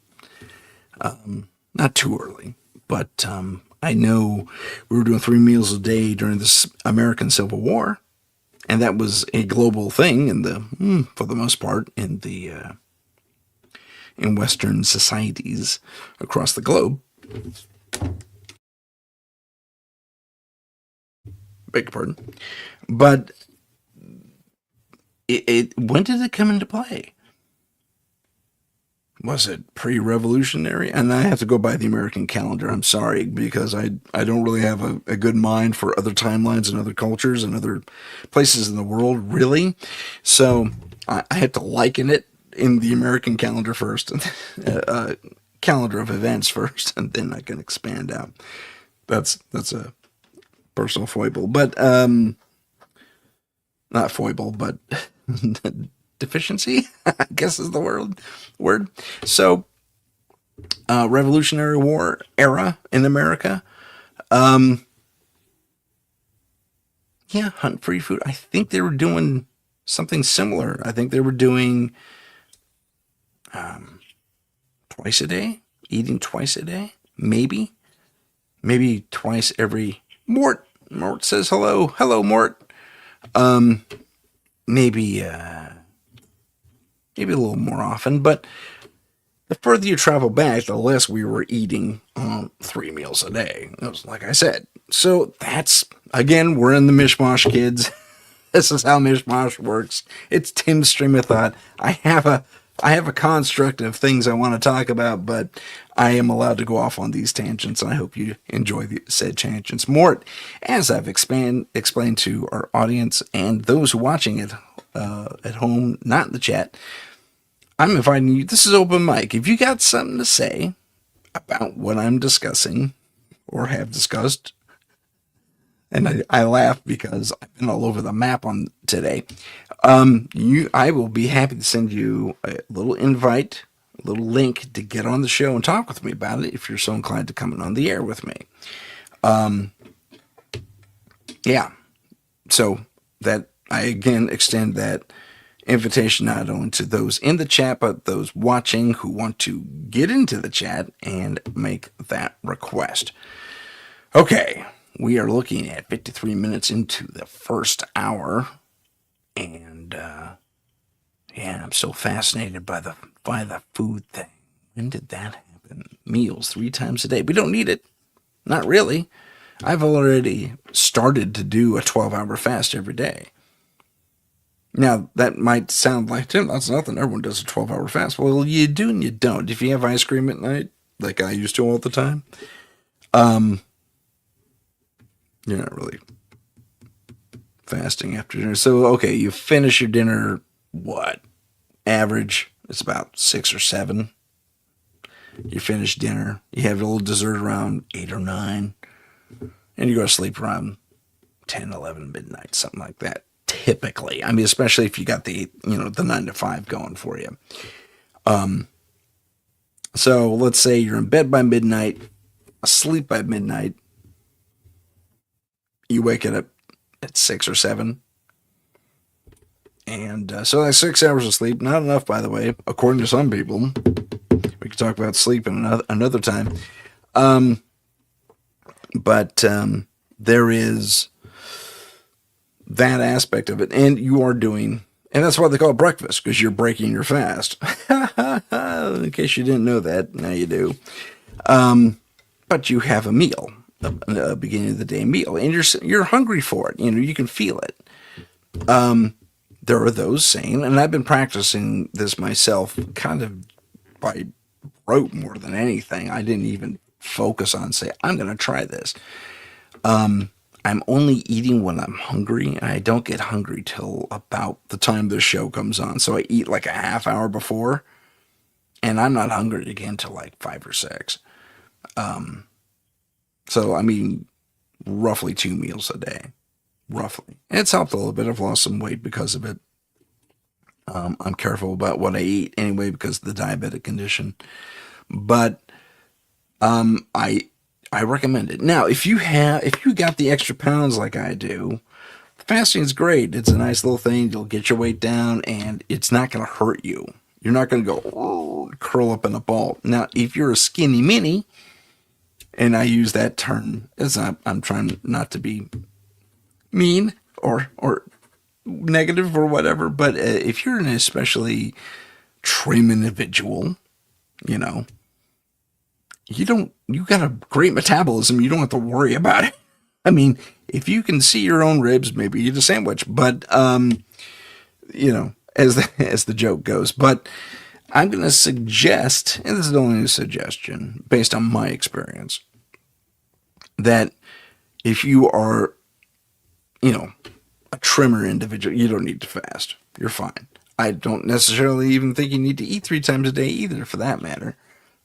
Not too early, but I know we were doing 3 meals a day during the American Civil War, and that was a global thing for the most part, in Western societies across the globe. Beg your pardon. But when did it come into play? Was it pre-revolutionary? And I have to go by the American calendar. I'm sorry, because I don't really have a good mind for other timelines and other cultures and other places in the world, really. So I have to liken it in the American calendar first, calendar of events first, and then I can expand out. That's a personal foible, but not foible, but deficiency, I guess is the word. So, Revolutionary War era in America. Yeah, hunt free food. I think they were doing something similar. I think they were doing twice a day, eating twice a day, maybe twice every. Mort says hello, Mort. Maybe a little more often, but the further you travel back, the less we were eating 3 meals a day. It was like I said. So that's, again, we're in the Mish Mosh, kids. This is how Mish Mosh works. It's Tim's stream of thought. I have a construct of things I want to talk about, but I am allowed to go off on these tangents, and I hope you enjoy the said tangents more. As I've explained to our audience and those watching it at home, not in the chat, I'm inviting you. This is open mic. If you got something to say about what I'm discussing or have discussed, and I laugh because I've been all over the map on today. I will be happy to send you a little invite, a little link to get on the show and talk with me about it if you're so inclined to come on the air with me. Yeah. So that I again extend that invitation not only to those in the chat, but those watching who want to get into the chat and make that request. Okay. We are looking at 53 minutes into the first hour, and I'm so fascinated by the food thing. When did that happen? Meals 3 times a day. We don't need it. Not really. I've already started to do a 12-hour fast every day. Now, that might sound like, Tim, that's nothing. Everyone does a 12-hour fast. Well, you do and you don't. If you have ice cream at night, like I used to all the time, you're not really fasting after dinner. So, okay, you finish your dinner, what? Average, it's about 6 or 7. You finish dinner. You have a little dessert around 8 or 9. And you go to sleep around 10, 11, midnight, something like that. Typically. I mean, especially if you got the 9 to 5 going for you. So, let's say you're in bed by midnight, asleep by midnight. You wake it up at 6 or 7. And so that's 6 hours of sleep. Not enough, by the way, according to some people. We could talk about sleep in another time. But there is that aspect of it. And you are doing, and that's why they call it breakfast, because you're breaking your fast. In case you didn't know that, now you do. But you have a meal. A beginning of the day meal, and you're hungry for it. You can feel it. There are those saying, and I've been practicing this myself, kind of by rote more than anything. I didn't even focus on say I'm going to try this. I'm only eating when I'm hungry, and I don't get hungry till about the time the show comes on. So I eat like a half hour before, and I'm not hungry again till like 5 or 6. So, I mean, roughly 2 meals a day. Roughly. It's helped a little bit. I've lost some weight because of it. I'm careful about what I eat anyway because of the diabetic condition. But I I recommend it. Now, if you got the extra pounds like I do, fasting is great. It's a nice little thing. You'll get your weight down, and it's not going to hurt you. You're not going to go curl up in a ball. Now, if you're a skinny mini, and I use that term as I'm trying not to be mean or negative or whatever, but if you're an especially trim individual, you know, you got a great metabolism. You don't have to worry about it. I mean, if you can see your own ribs, maybe eat a sandwich, but, as the joke goes, but I'm going to suggest, and this is only a suggestion based on my experience, that if you are, a trimmer individual, you don't need to fast. You're fine. I don't necessarily even think you need to eat 3 times a day either, for that matter,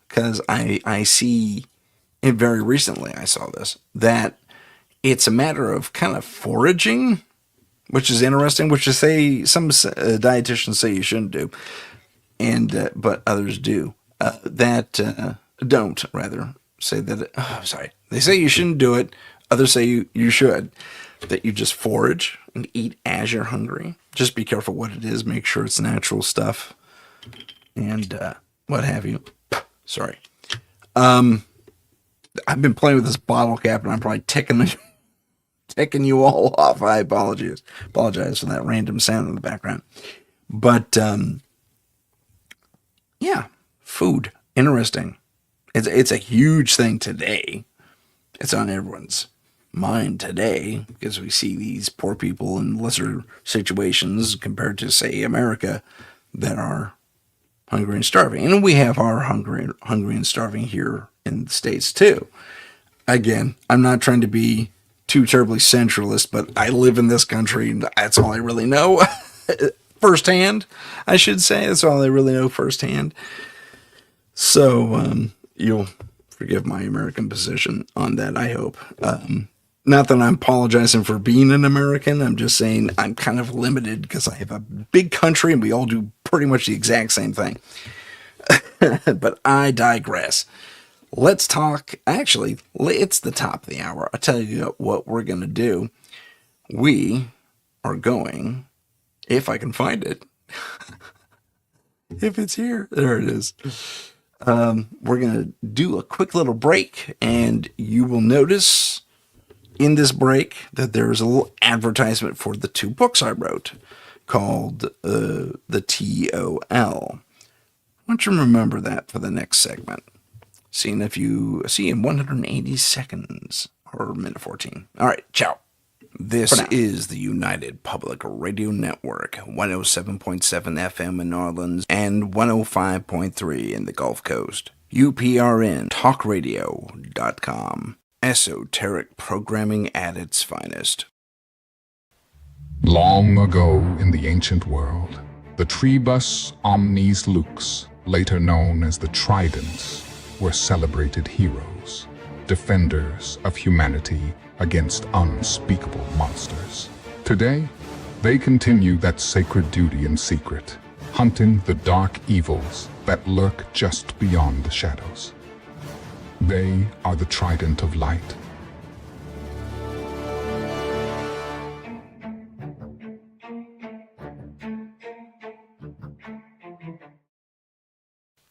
because I see, and very recently I saw this, that it's a matter of kind of foraging, which is interesting, which is say some dietitians say you shouldn't do, and but others do. That don't rather say that. Sorry, they say you shouldn't do it. Others say you should. That you just forage and eat as you're hungry. Just be careful what it is. Make sure it's natural stuff, and what have you. Sorry. I've been playing with this bottle cap, and I'm probably ticking you all off. I apologize for that random sound in the background. But yeah, food, interesting. It's a huge thing today. It's on everyone's mind today because we see these poor people in lesser situations compared to, say, America, that are hungry and starving. And we have our hungry and starving here in the States too. Again, I'm not trying to be too terribly centralist, but I live in this country, and that's all I really know firsthand, I should say. That's all I really know firsthand. So you'll forgive my American position on that, I hope. Not that I'm apologizing for being an American. I'm just saying I'm kind of limited because I have a big country and we all do pretty much the exact same thing. But I digress. Let's talk. Actually, it's the top of the hour. I'll tell you what we're going to do. We are going, if I can find it, if it's here, there it is. We're going to do a quick little break, and you will notice in this break that there's a little advertisement for the 2 books I wrote called the TOL. Why don't you remember that for the next segment? See you in 180 seconds or minute 14. All right, ciao. This is the United Public Radio Network, 107.7 FM in New Orleans and 105.3 in the Gulf Coast. UPRN talkradio.com. Esoteric programming at its finest. Long ago in the ancient world, the Tribus Omnis Lux, later known as the Tridents, were celebrated heroes, defenders of humanity against unspeakable monsters. Today, they continue that sacred duty in secret, hunting the dark evils that lurk just beyond the shadows. They are the Trident of Light.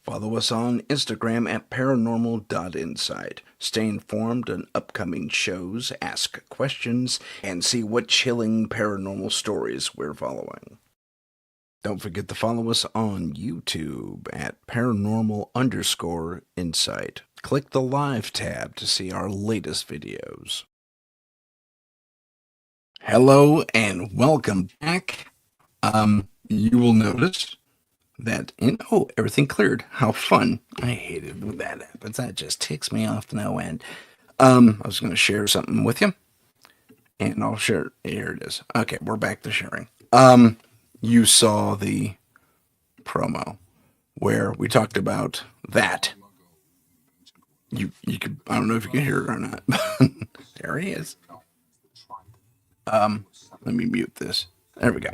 Follow us on Instagram at paranormal.insight. Stay informed on upcoming shows, ask questions, and see what chilling paranormal stories we're following. Don't forget to follow us on YouTube at paranormal_insight. Click the live tab to see our latest videos. Hello and welcome back. You will notice that everything cleared. How fun. I hate it when that happens. That just ticks me off to no end. I was going to share something with you, and I'll share. Here it is. Okay, we're back to sharing. You saw the promo where we talked about that. You could, I don't know if you can hear it or not. There he is. Let me mute this. There we go.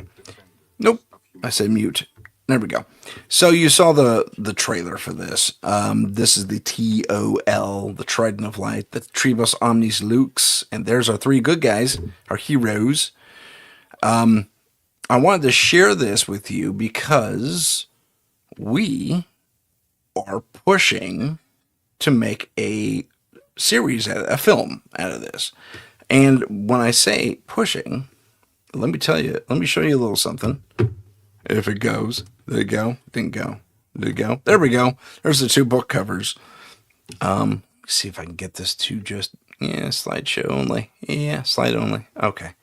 Nope. I said mute. There we go. So you saw the trailer for this. This is the TOL, the Trident of Light, the Tribus Omnis Lux, and there's our three good guys, our heroes. I wanted to share this with you because we are pushing to make a series, a film out of this. And when I say pushing, let me tell you, let me show you a little something. If it goes, there you go. Didn't go. Did it go? There we go. There's the two book covers. See if I can get this to just, slideshow only. Yeah, slide only. Okay.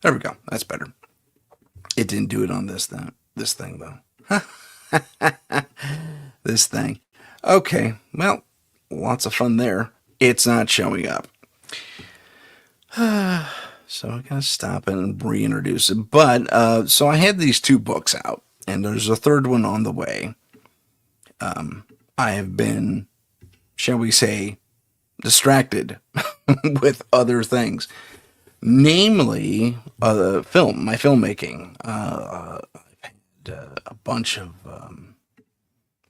There we go. That's better. It didn't do it on this thing though. This thing. Okay. Well, lots of fun there. It's not showing up. So I gotta stop it and reintroduce it. But so I had these two books out, and there's a third one on the way. I have been, shall we say, distracted with other things, namely my filmmaking. I've had a bunch of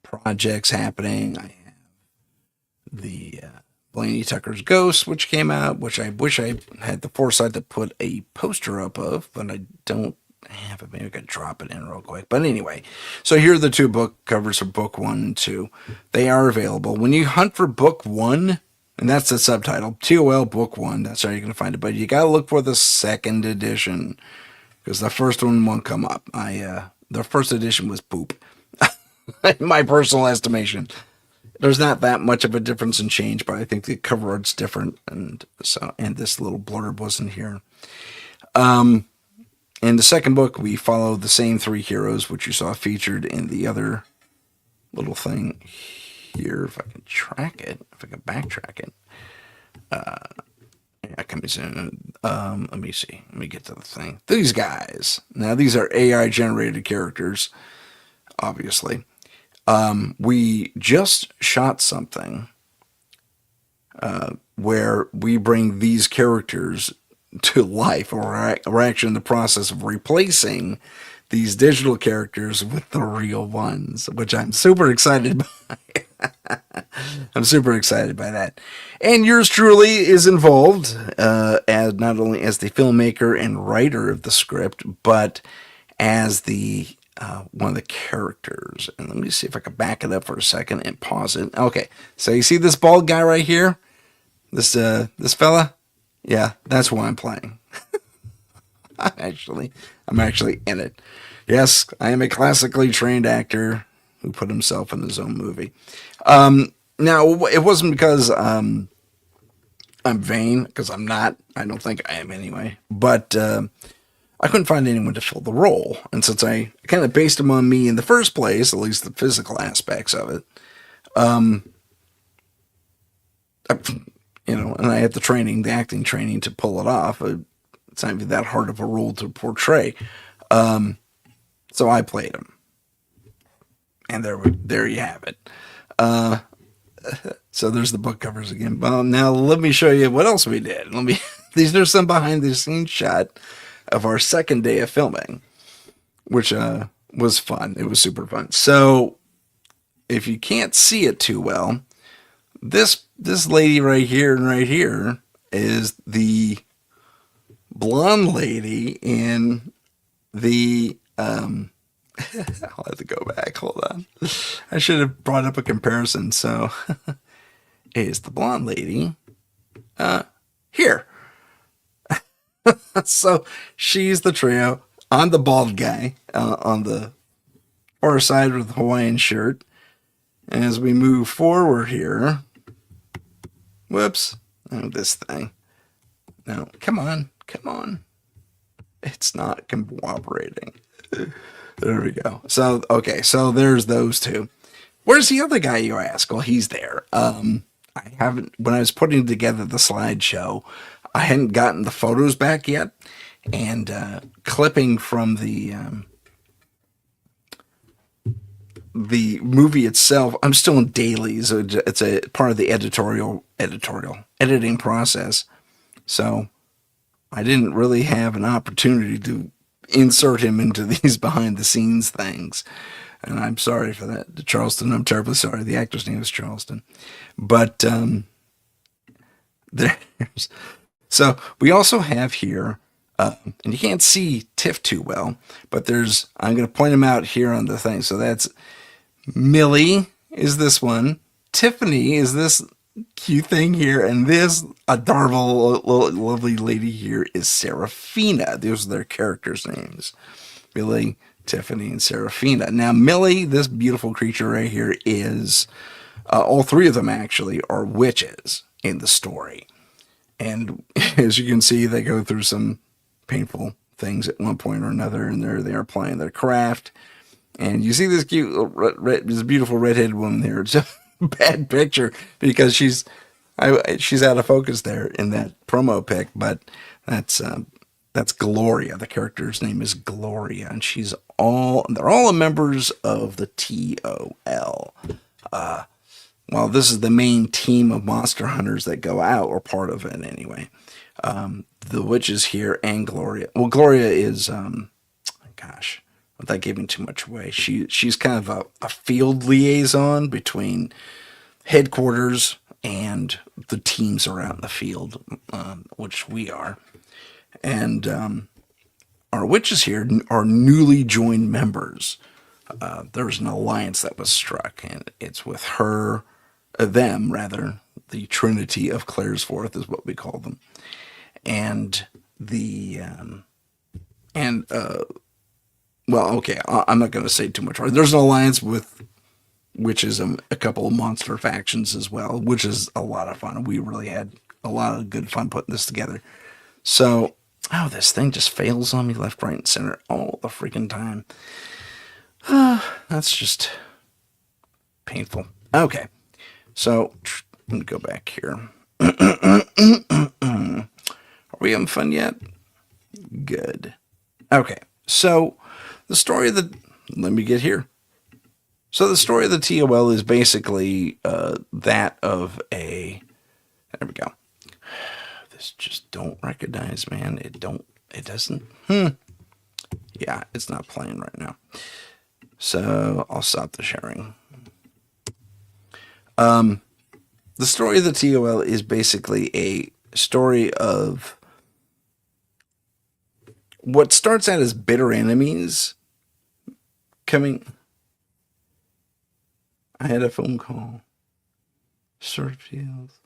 projects happening. I have the Blaney Tucker's Ghost, which came out, which I wish I had the foresight to put a poster up of, but I don't have it. Maybe I could drop it in real quick. But anyway, so here are the two book covers for book 1 and 2. They are available. When you hunt for book 1, and that's the subtitle, TOL book 1, that's how you're going to find it. But you got to look for the second edition, because the first one won't come up. The first edition was poop, in my personal estimation. There's not that much of a difference in change, but I think the cover art's different, and this little blurb wasn't here. In the second book, we follow the same three heroes, which you saw featured in the other little thing here. If I can track it, if I can backtrack it. Let me see. Let me get to the thing. These guys. Now, these are AI generated characters, obviously. We just shot something where we bring these characters to life, or we're actually in the process of replacing these digital characters with the real ones, which I'm super excited by. I'm super excited by that. And yours truly is involved, as not only as the filmmaker and writer of the script, but as the one of the characters. And let me see if I can back it up for a second and pause it. Okay, so you see this bald guy right here? This fella? Yeah, that's who I'm playing. I'm actually in it. Yes, I am a classically trained actor who put himself in his own movie. Now, it wasn't because I'm vain, because I'm not. I don't think I am anyway. But I couldn't find anyone to fill the role. And since I kind of based him on me in the first place, at least the physical aspects of it, and I had the acting training to pull it off. It's not even that hard of a role to portray. So I played him. And there you have it. So there's the book covers again. Well, now let me show you what else we did. These are some behind the scenes shot of our second day of filming, which was fun. It was super fun. So if you can't see it too well, this lady right here and right here is the blonde lady in the I'll have to go back. Hold on. I should have brought up a comparison. So is the blonde lady here. So she's the trio. I'm the bald guy on the far side with the Hawaiian shirt. As we move forward here, whoops, this thing. No, come on. It's not cooperating. There we go. So, okay, so there's those two. Where's the other guy, you ask? Well, he's there. When I was putting together the slideshow, I hadn't gotten the photos back yet, and clipping from the the movie itself, I'm still in dailies. It's a part of the editing process. So I didn't really have an opportunity to insert him into these behind the scenes things. And I'm sorry for that, Charleston. I'm terribly sorry. The actor's name is Charleston. But there's so we also have here, and you can't see Tiff too well, but I'm going to point him out here on the thing. So that's Millie is this one. Tiffany is this cute thing here. And this adorable, lovely lady here is Serafina. Those are their characters' names. Millie, Tiffany, and Serafina. Now, Millie, this beautiful creature right here, is all three of them actually are witches in the story. And as you can see, they go through some painful things at one point or another, and they are playing their craft. And you see this cute, this beautiful redheaded woman here. It's a bad picture because she's out of focus there in that promo pic, but that's Gloria. The character's name is Gloria, and they're all members of the TOL. Well, this is the main team of monster hunters that go out, or part of it anyway. The witches here and Gloria. Well, Gloria is, gosh, without giving too much away, she's kind of a field liaison between headquarters and the teams around in the field, which we are. And our witches here are newly joined members. There was an alliance that was struck, and it's with them, the Trinity of Claresforth is what we call them. And well, okay, I'm not going to say too much. There's an alliance with witches and a couple of monster factions as well, which is a lot of fun. We really had a lot of good fun putting this together. So, this thing just fails on me left, right, and center all the freaking time. That's just painful. Okay. So, let me go back here. Are we having fun yet? Good. Okay. So, the story of the... Let me get here. So, the story of the TOL is basically that of a... There we go. This just don't recognize, man. It doesn't. Yeah, it's not playing right now. So, I'll stop the sharing. The story of the TOL is basically a story of what starts out as bitter enemies coming. I had a phone call. Sort of feels.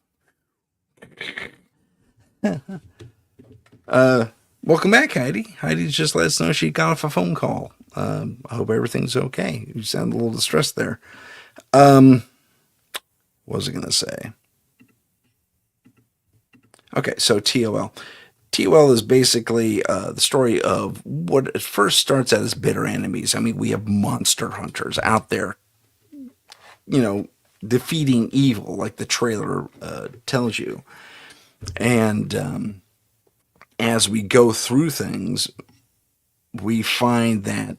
Welcome back, Heidi. Heidi just let us know she got off a phone call. I hope everything's okay. You sound a little distressed there. What was I going to say? Okay, so TOL. TOL is basically the story of what at first starts out as bitter enemies. I mean, we have monster hunters out there, defeating evil, like the trailer tells you. And as we go through things, we find that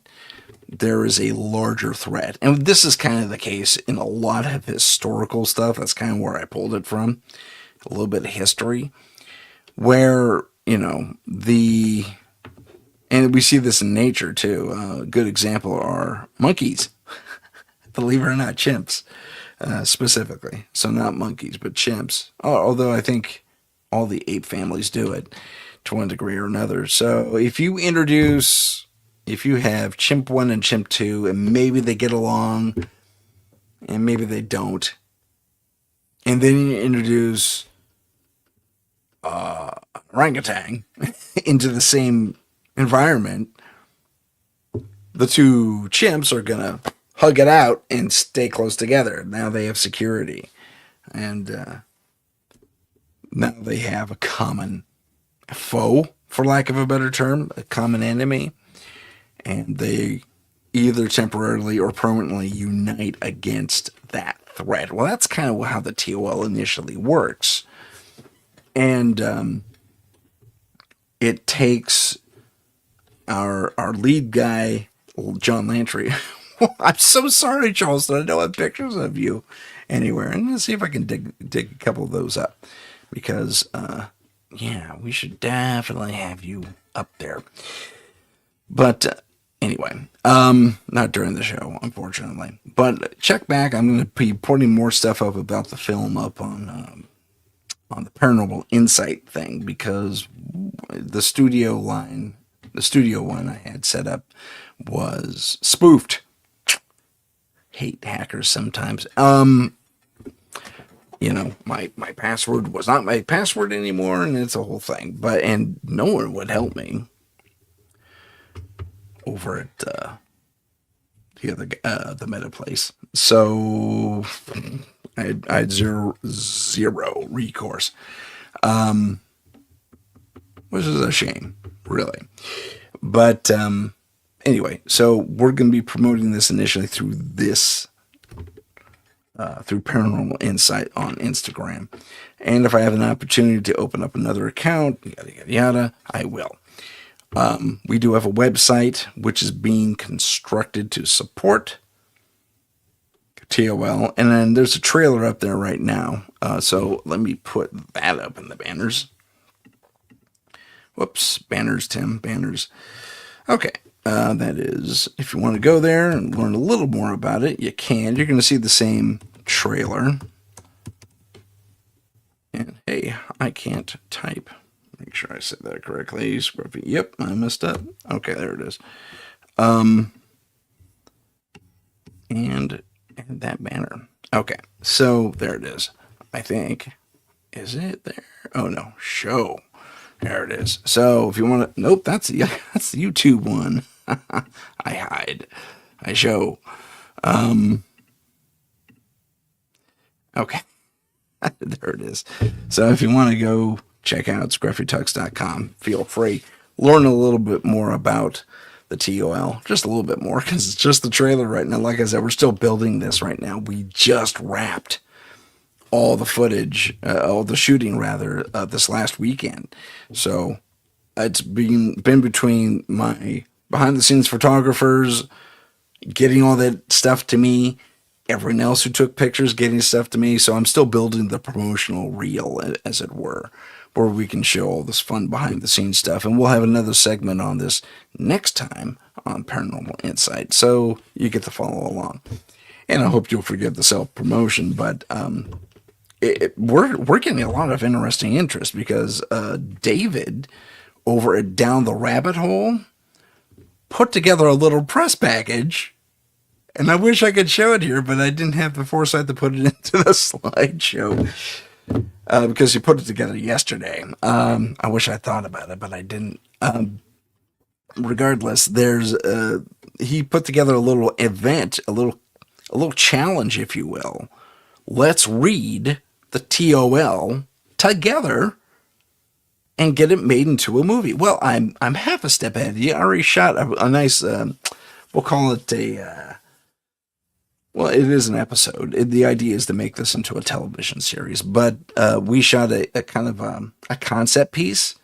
there is a larger threat. And this is kind of the case in a lot of historical stuff. That's kind of where I pulled it from. A little bit of history. Where, and we see this in nature too. A good example are monkeys. Believe it or not, chimps specifically. So not monkeys, but chimps. Although I think all the ape families do it to one degree or another. So if you have chimp 1 and chimp 2, and maybe they get along, and maybe they don't, and then you introduce orangutan into the same environment, the two chimps are going to hug it out and stay close together. Now they have security. And now they have a common foe, for lack of a better term, a common enemy. And they either temporarily or permanently unite against that threat. Well, that's kind of how the TOL initially works. And it takes our lead guy, John Lantry, I'm so sorry, Charleston. I don't have pictures of you anywhere. And let's see if I can dig a couple of those up. Because, yeah, we should definitely have you up there. But anyway, not during the show, unfortunately. But check back. I'm going to be putting more stuff up about the film up on the Paranormal Insight thing, because the studio one I had set up was spoofed. Hate hackers sometimes. My password was not my password anymore, and it's a whole thing. And no one would help me over at the Meta place. So I had zero recourse, which is a shame, really. But anyway, so we're going to be promoting this initially through Paranormal Insight on Instagram. And if I have an opportunity to open up another account, yada, yada, yada, I will. We do have a website which is being constructed to support TOL. And then there's a trailer up there right now. So let me put that up in the banners. Whoops, banners, Tim, banners. Okay. That is, if you want to go there and learn a little more about it, you can. You're going to see the same trailer. And hey, I can't type. Make sure I said that correctly. Scruffy. Yep, I messed up. Okay, there it is. And that banner. Okay, so there it is. I think. Is it there? Oh no, show. There it is. So if you want to, nope, that's the YouTube one. I hide. I show. Okay. There it is. So if you want to go check out scruffytux.com, feel free. Learn a little bit more about the TOL. Just a little bit more, because it's just the trailer right now. Like I said, we're still building this right now. We just wrapped all the footage, all the shooting rather, this last weekend. So it's been between my behind the scenes photographers getting all that stuff to me, everyone else who took pictures getting stuff to me. So I'm still building the promotional reel, as it were, where we can show all this fun behind the scenes stuff. And we'll have another segment on this next time on Paranormal Insight, so you get to follow along. And I hope you'll forgive the self promotion, but we're getting a lot of interesting interest, because David over at Down the Rabbit Hole put together a little press package, and I wish I could show it here, but I didn't have the foresight to put it into the slideshow, because he put it together yesterday. I wish I thought about it, but I didn't. Regardless, he put together a little event, a little challenge, if you will. Let's read the TOL together and get it made into a movie. Well, I'm half a step ahead. You already shot a nice, we'll call it well, it is an episode. The idea is to make this into a television series, but we shot a kind of a concept piece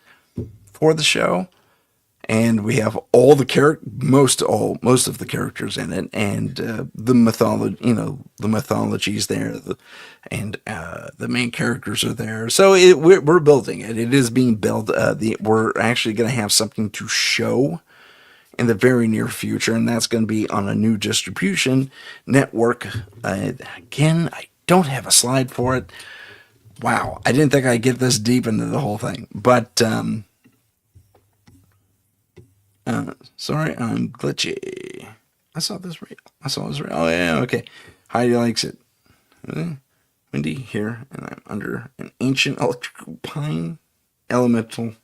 for the show, and we have all the most of the characters in it, and the mythology, the mythology's there, and the main characters are there. So we're building it. It is being built. We're actually going to have something to show in the very near future, and that's going to be on a new distribution network. Again, I don't have a slide for it. Wow, I didn't think I'd get this deep into the whole thing, but sorry, I'm glitchy. I saw this real. Oh yeah, okay. Heidi likes it. Windy here, and I'm under an ancient electrical pine elemental,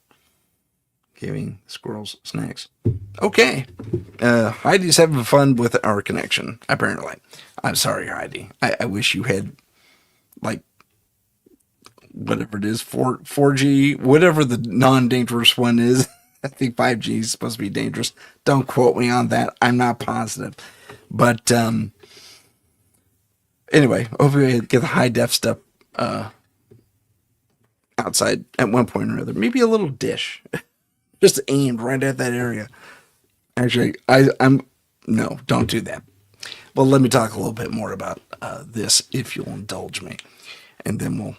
giving squirrels snacks. Okay. Heidi's having fun with our connection, apparently. I'm sorry, Heidi. I wish you had, like, whatever it is, 4G, whatever the non-dangerous one is. I think 5G is supposed to be dangerous. Don't quote me on that. I'm not positive. But anyway, hopefully we get the high-def stuff outside at one point or another. Maybe a little dish. Just aimed right at that area. Actually, no, don't do that. Well, let me talk a little bit more about this, if you'll indulge me, and then we'll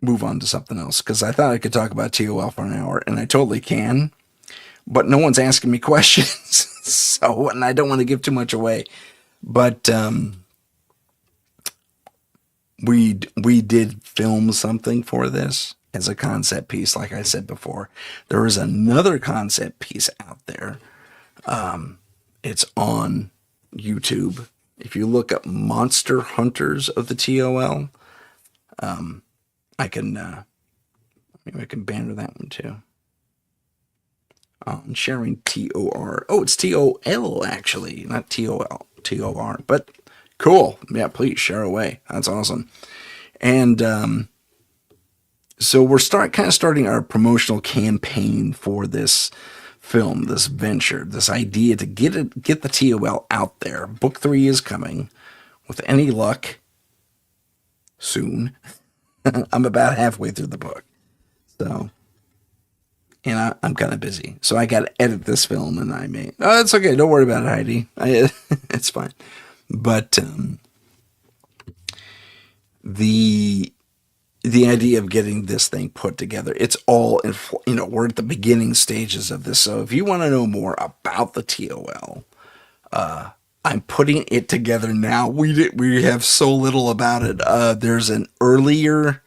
move on to something else. Because I thought I could talk about TOL for an hour, and I totally can, but no one's asking me questions, so and I don't want to give too much away. But we did film something for this as a concept piece. Like I said before, there is another concept piece out there. It's on YouTube. If you look up Monster Hunters of the TOL, I can maybe I can banner that one too. I'm sharing TOR. Oh, it's TOL actually, not TOL, TOR. But cool. Yeah, please share away. That's awesome. And so we're starting our promotional campaign for this film, this venture, this idea to get the TOL out there. Book 3 is coming, with any luck, soon. I'm about halfway through the book, so, and I'm kind of busy, so I got to edit this film, and oh, it's okay, don't worry about it, Heidi. It's fine, but the idea of getting this thing put together, it's all in, we're at the beginning stages of this. So if you want to know more about the TOL, I'm putting it together now. We have so little about it. There's an earlier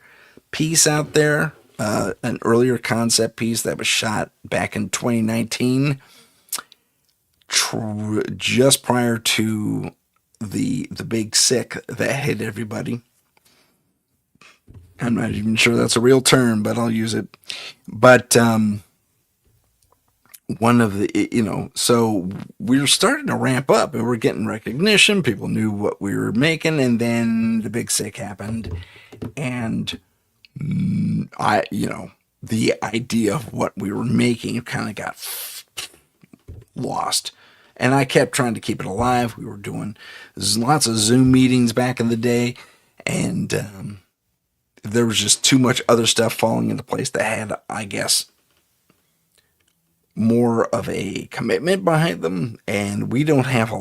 piece out there, an earlier concept piece that was shot back in 2019, just prior to the big sick that hit everybody. I'm not even sure that's a real term, but I'll use it. But one of the, so we were starting to ramp up and we're getting recognition. People knew what we were making, and then the big sick happened. And the idea of what we were making kind of got lost. And I kept trying to keep it alive. We were doing lots of Zoom meetings back in the day, and there was just too much other stuff falling into place that had, I guess, more of a commitment behind them. And we don't have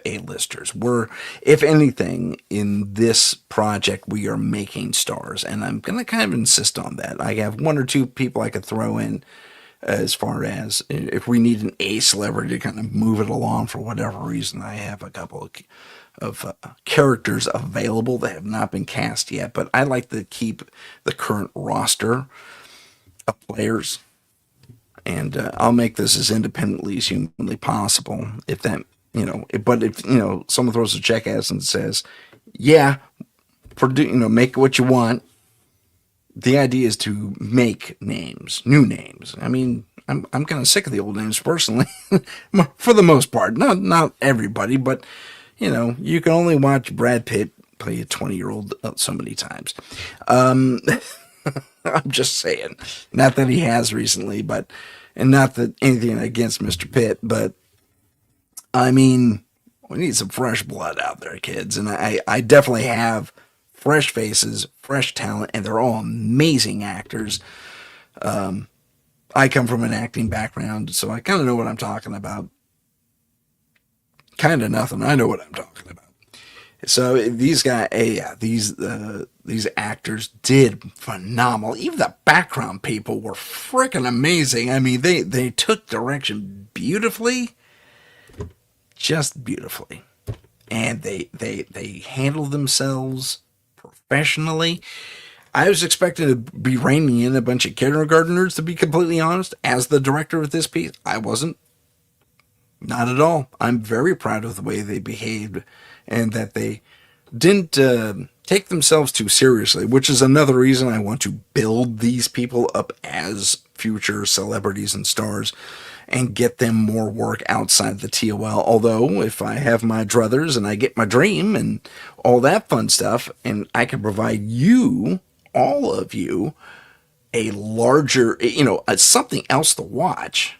A-listers. If anything, in this project, we are making stars. And I'm going to kind of insist on that. I have one or two people I could throw in as far as if we need an A celebrity to kind of move it along for whatever reason. I have a couple of characters available that have not been cast yet, but I like to keep the current roster of players, and I'll make this as independently as humanly possible. If that, but if someone throws a check at us and says, "Yeah, make what you want," the idea is to make names, new names. I mean, I'm kind of sick of the old names personally, for the most part. Not everybody, but you can only watch Brad Pitt play a 20-year-old so many times. I'm just saying. Not that he has recently, and not that anything against Mr. Pitt, but I mean, we need some fresh blood out there, kids. And I definitely have fresh faces, fresh talent, and they're all amazing actors. I come from an acting background, so I kind of know what I'm talking about. Kind of nothing. I know what I'm talking about. So these guys, these actors did phenomenal. Even the background people were freaking amazing. I mean, they took direction beautifully, just beautifully, and they handled themselves professionally. I was expecting to be reining in a bunch of kindergarteners, to be completely honest. As the director of this piece, I wasn't. Not at all. I'm very proud of the way they behaved, and that they didn't take themselves too seriously, which is another reason I want to build these people up as future celebrities and stars and get them more work outside the TOL. Although, if I have my druthers and I get my dream and all that fun stuff, and I can provide you, all of you, a larger, something else to watch,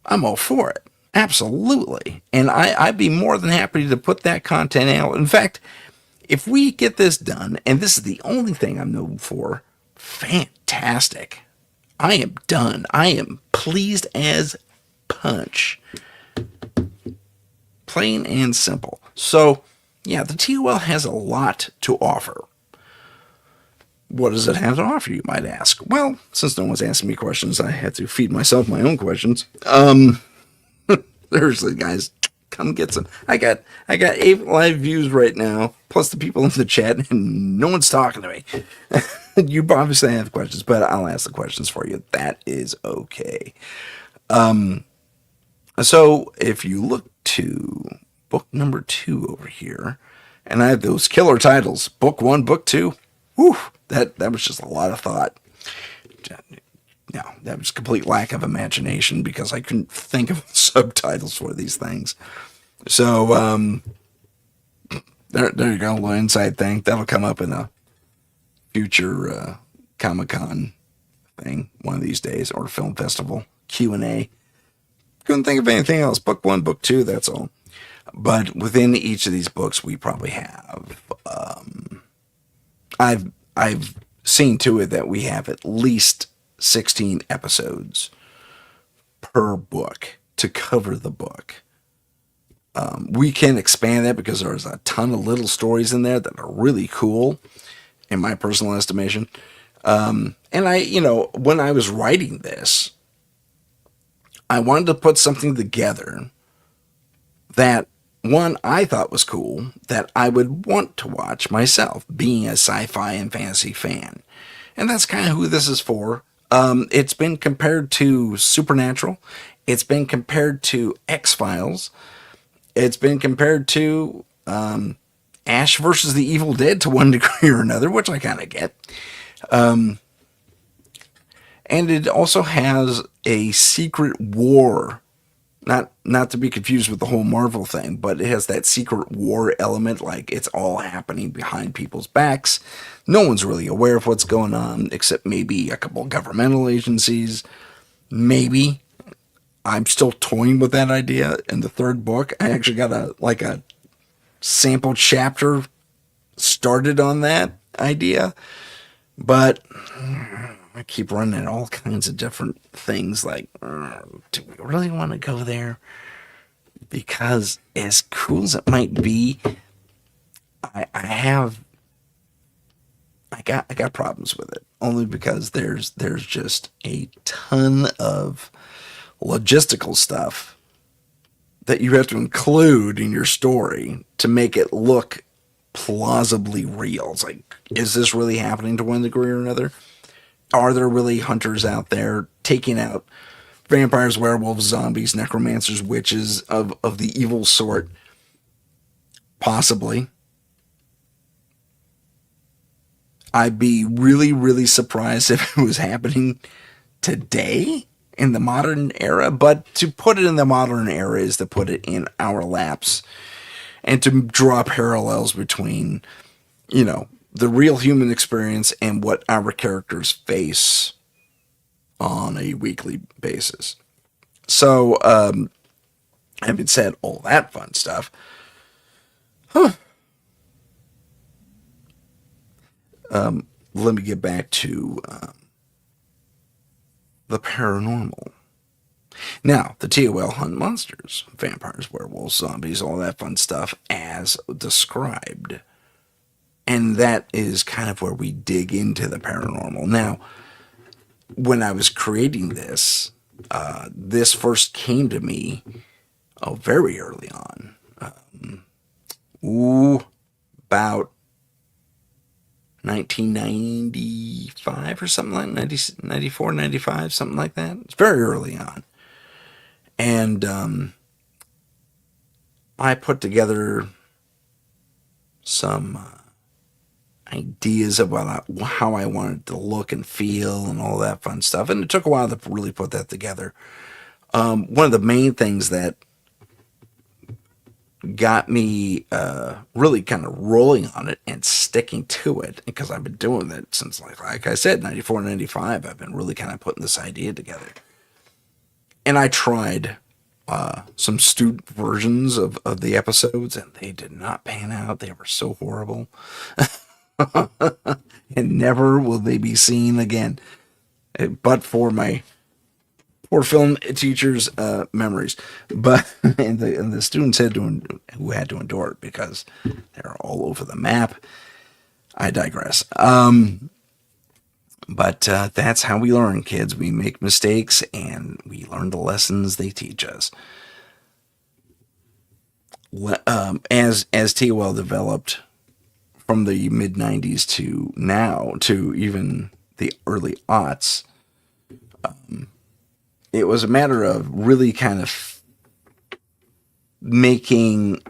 I'm all for it. Absolutely. And I'd be more than happy to put that content out. In fact, if we get this done, and this is the only thing I'm known for, fantastic. I am done. I am pleased as punch. Plain and simple. So, yeah, the TOL has a lot to offer. What does it have to offer, you might ask? Well, since no one's asking me questions, I had to feed myself my own questions. Seriously, guys, come get some. I got 8 live views right now, plus the people in the chat, and no one's talking to me. You obviously have questions, but I'll ask the questions for you. That is okay. So if you look to book number 2 over here, and I have those killer titles, book 1, book 2. Whew, that was just a lot of thought. No, that was complete lack of imagination because I couldn't think of subtitles for these things. So there you go, a little inside thing that'll come up in a future Comic-Con thing one of these days, or film festival Q&A. Couldn't think of anything else. Book 1, book 2, that's all. But within each of these books, we probably have. I've seen to it that we have at least 16 episodes per book to cover the book. We can expand that because there's a ton of little stories in there that are really cool, in my personal estimation. And when I was writing this, I wanted to put something together that, one, I thought was cool, that I would want to watch myself, being a sci-fi and fantasy fan. And that's kind of who this is for. It's been compared to Supernatural. It's been compared to X-Files. It's been compared to Ash versus the Evil Dead to one degree or another, which I kind of get. And it also has a secret war, not to be confused with the whole Marvel thing, but it has that secret war element, like it's all happening behind people's backs. No one's really aware of what's going on, except maybe a couple governmental agencies. Maybe. I'm still toying with that idea. In the 3rd book, I actually got a sample chapter started on that idea, but I keep running all kinds of different things like, do we really want to go there? Because as cool as it might be, I got problems with it, only because there's just a ton of logistical stuff that you have to include in your story to make it look plausibly real. It's like, is this really happening to one degree or another? Are there really hunters out there taking out vampires, werewolves, zombies, necromancers, witches of the evil sort? Possibly. I'd be really, really surprised if it was happening today in the modern era, but to put it in the modern era is to put it in our laps and to draw parallels between, the real human experience and what our characters face on a weekly basis. So, having said all that fun stuff, let me get back to the paranormal. Now, the TOL hunt monsters, vampires, werewolves, zombies, all that fun stuff as described. And that is kind of where we dig into the paranormal. Now, when I was creating this, this first came to me very early on. About 1995 or something like 94, 95, something like that. It's very early on. And I put together some ideas of how I wanted to look and feel and all that fun stuff. And it took a while to really put that together. One of the main things that got me really kind of rolling on it and sticking to it, because I've been doing it since, like I said, 94, 95. I've been really kind of putting this idea together. And I tried some student versions of the episodes, and they did not pan out. They were so horrible. And never will they be seen again. But for my poor film teachers' memories, but and the students who had to endure it because they're all over the map. I digress. But that's how we learn, kids. We make mistakes and we learn the lessons they teach us. As TOL developed from the mid '90s to now to even the early aughts, it was a matter of really kind of making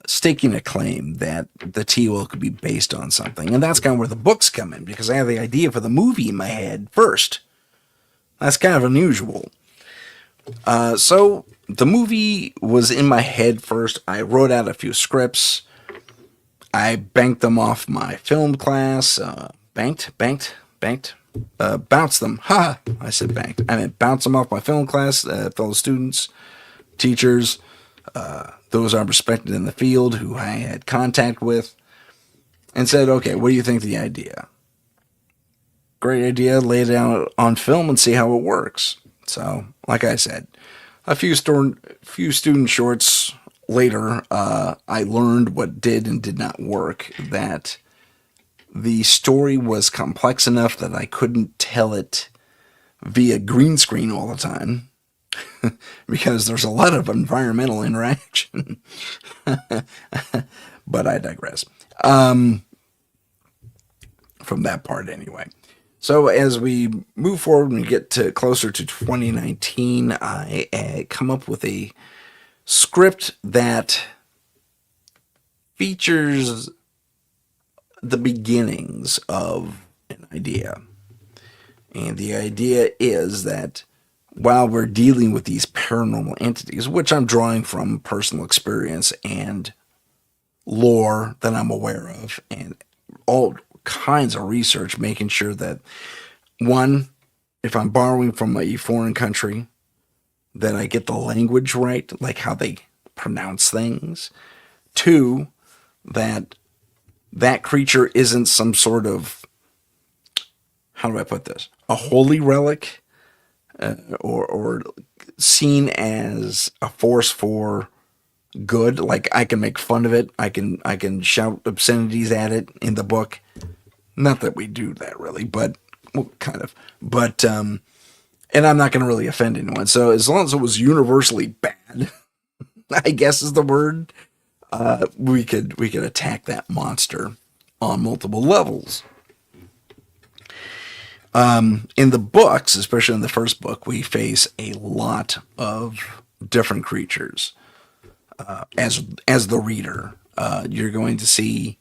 staking a claim that the TOL could be based on something. And that's kind of where the books come in, because I have the idea for the movie in my head first. That's kind of unusual. So the movie was in my head first. I wrote out a few scripts. I banked them off my film class. Bounced them. Ha! I said banked. I meant bounce them off my film class, fellow students, teachers, those I respected in the field who I had contact with, and said, okay, what do you think of the idea? Great idea. Lay it out on film and see how it works. So, like I said, a few student shorts later, I learned what did and did not work, that the story was complex enough that I couldn't tell it via green screen all the time because there's a lot of environmental interaction. But I digress. From that part anyway. So as we move forward and we get to closer to 2019, I come up with a script that features the beginnings of an idea. And the idea is that while we're dealing with these paranormal entities, which I'm drawing from personal experience and lore that I'm aware of, and all kinds of research, making sure that, one, if I'm borrowing from a foreign country, that I get the language right, like how they pronounce things. Two, that creature isn't some sort of, how do I put this, a holy relic, or seen as a force for good. Like I can make fun of it. I can shout obscenities at it in the book. Not that we do that really, but well, kind of. But and I'm not going to really offend anyone. So as long as it was universally bad, I guess is the word, we could attack that monster on multiple levels. In the books, especially in the first book, we face a lot of different creatures. As the reader, you're going to see,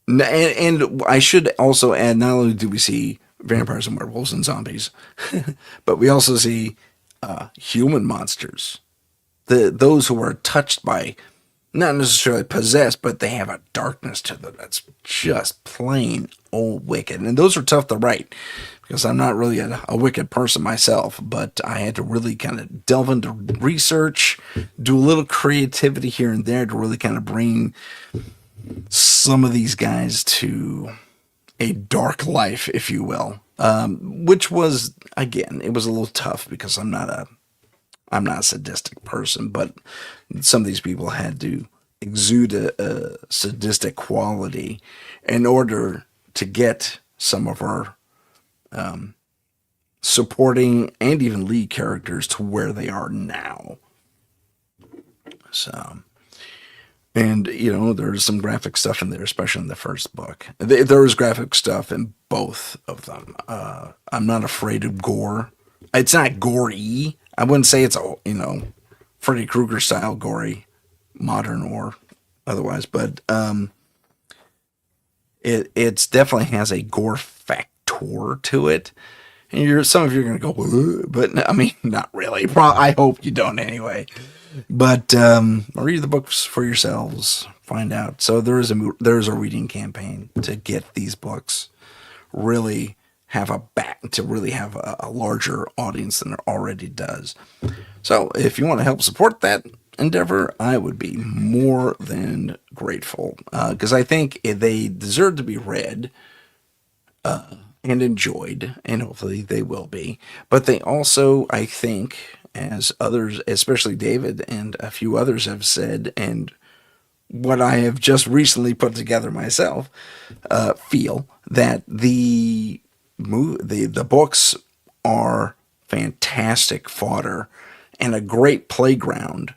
and I should also add, not only do we see vampires and werewolves and zombies, but we also see human monsters. Those who are touched by, not necessarily possessed, but they have a darkness to them that's just plain old wicked. And those are tough to write because I'm not really a wicked person myself, but I had to really kind of delve into research, do a little creativity here and there to really kind of bring some of these guys to a dark life, if you will. Which was, again, it was a little tough because I'm not a sadistic person, but some of these people had to exude a sadistic quality in order to get some of our supporting and even lead characters to where they are now. So, and there's some graphic stuff in there, especially in the first book. There was graphic stuff in both of them. I'm not afraid of gore. It's not gory. I wouldn't say it's Freddy Krueger style gory, modern or otherwise, but it's definitely has a gore factor to it. And some of you are going to go, "Ugh," but I mean, not really. I hope you don't anyway. But read the books for yourselves, find out. So there is a reading campaign to get these books really have a larger audience than it already does. So if you want to help support that endeavor, I would be more than grateful, because I think they deserve to be read and enjoyed, and hopefully they will be. But they also, I think, as others, especially David and a few others have said, and what I have just recently put together myself, feel that the books are fantastic fodder and a great playground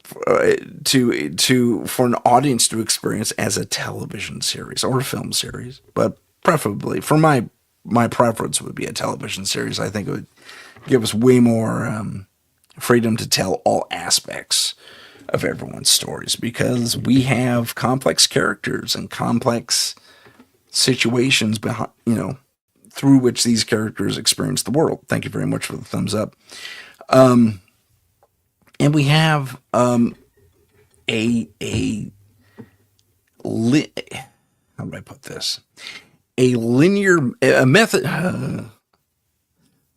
for an audience to experience as a television series or a film series, but preferably for my preference would be a television series. I think it would give us way more freedom to tell all aspects of everyone's stories because we have complex characters and complex situations behind, through which these characters experience the world. Thank you very much for the thumbs up. And we have a how do I put this? A linear a method.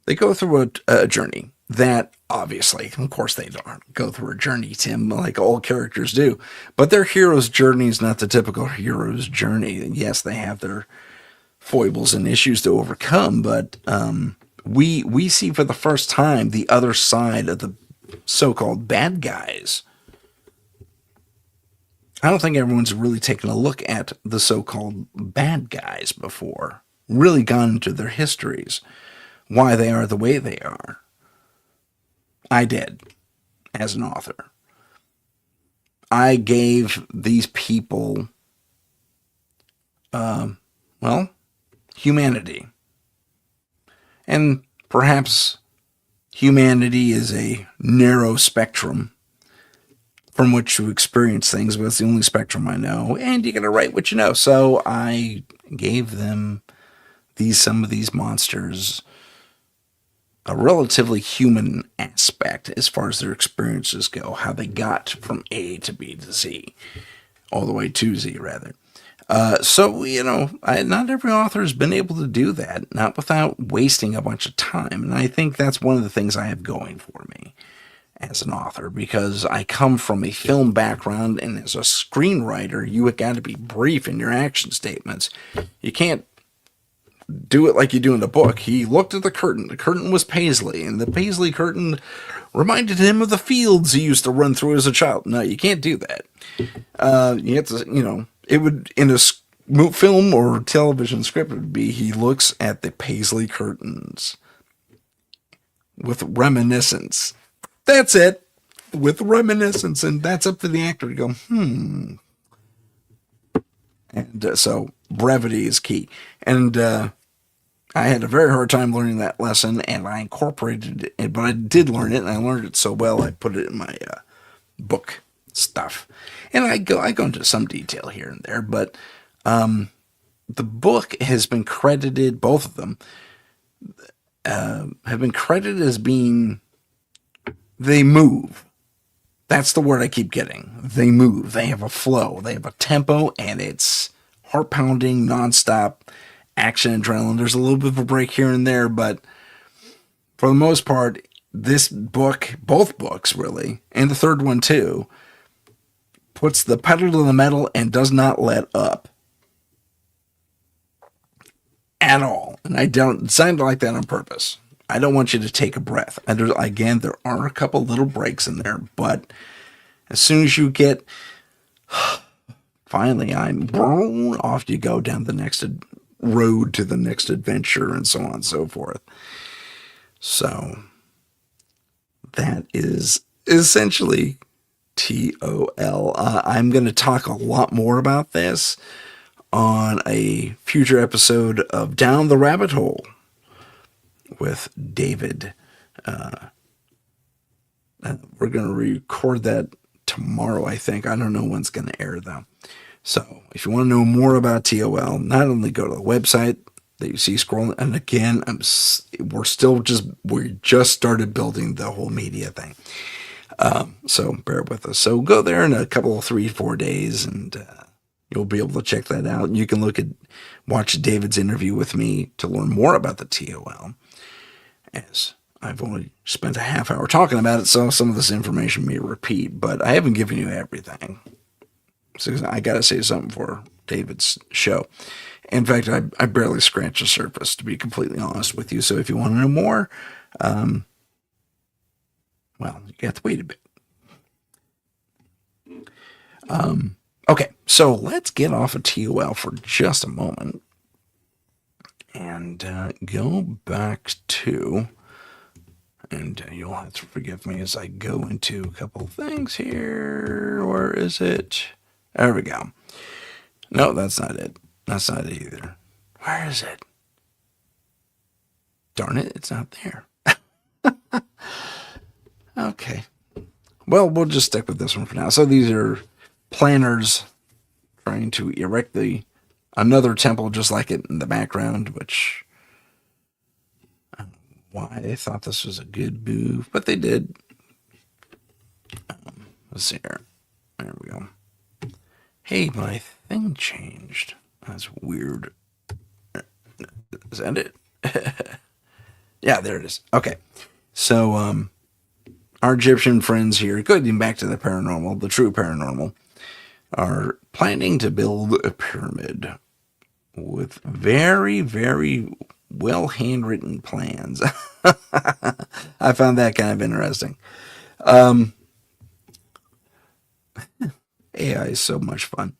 They go through a journey that obviously, of course, they don't go through a journey, Tim, like all characters do. But their hero's journey is not the typical hero's journey. Yes, they have their foibles and issues to overcome, but we see for the first time the other side of the so-called bad guys. I don't think everyone's really taken a look at the so-called bad guys before, really gone into their histories, why they are the way they are. I did, as an author. I gave these people, humanity. And perhaps humanity is a narrow spectrum from which to experience things, but it's the only spectrum I know, and you gotta write what you know. So I gave them some of these monsters a relatively human aspect as far as their experiences go, how they got from A to B to Z, all the way to Z, rather. Not every author has been able to do that, not without wasting a bunch of time. And I think that's one of the things I have going for me as an author, because I come from a film background, and as a screenwriter, you got to be brief in your action statements. You can't do it like you do in a book. He looked at the curtain. The curtain was paisley, and the paisley curtain reminded him of the fields he used to run through as a child. No, you can't do that. You have to, it would, in a film or television script, it would be he looks at the paisley curtains with reminiscence. That's it, with reminiscence, and that's up to the actor to go, And so brevity is key. And I had a very hard time learning that lesson, and I incorporated it, but I did learn it, and I learned it so well I put it in my book stuff. And I go into some detail here and there, but the book has been credited, both of them have been credited as being, they move. That's the word I keep getting. They move. They have a flow. They have a tempo, and it's heart-pounding, nonstop action, adrenaline. There's a little bit of a break here and there, but for the most part, this book, both books really, and the third one too, puts the pedal to the metal and does not let up at all. And I don't sound like that on purpose. I don't want you to take a breath. And there are a couple little breaks in there, but as soon as you get, finally, off you go down the next road to the next adventure, and so on and so forth. So that is essentially TOL. I'm going to talk a lot more about this on a future episode of Down the Rabbit Hole with David. We're going to record that tomorrow, I think. I don't know when it's going to air, though. So if you want to know more about TOL, not only go to the website that you see scrolling, and again, we just started building the whole media thing. So bear with us. So go there in a couple of 3-4 days, and you'll be able to check that out. And you can watch David's interview with me to learn more about the TOL, as I've only spent a half hour talking about it, so some of this information may repeat, but I haven't given you everything. So I got to say something for David's show. In fact, I barely scratched the surface, to be completely honest with you. So if you want to know more, well, you have to wait a bit. Okay, so let's get off of TOL for just a moment and go back to, and you'll have to forgive me as I go into a couple things here. Where is it? There we go. No, that's not it. That's not it either. Where is it? Darn it, it's not there. Okay. Well, we'll just stick with this one for now. So these are planners trying to erect another temple just like it in the background, which I don't know why they thought this was a good move, but they did. Let's see here. There we go. Hey, my thing changed. That's weird. Is that it? Yeah, there it is. Okay. So, our Egyptian friends here, going back to the paranormal, the true paranormal, are planning to build a pyramid with very, very well handwritten plans. I found that kind of interesting. AI is so much fun.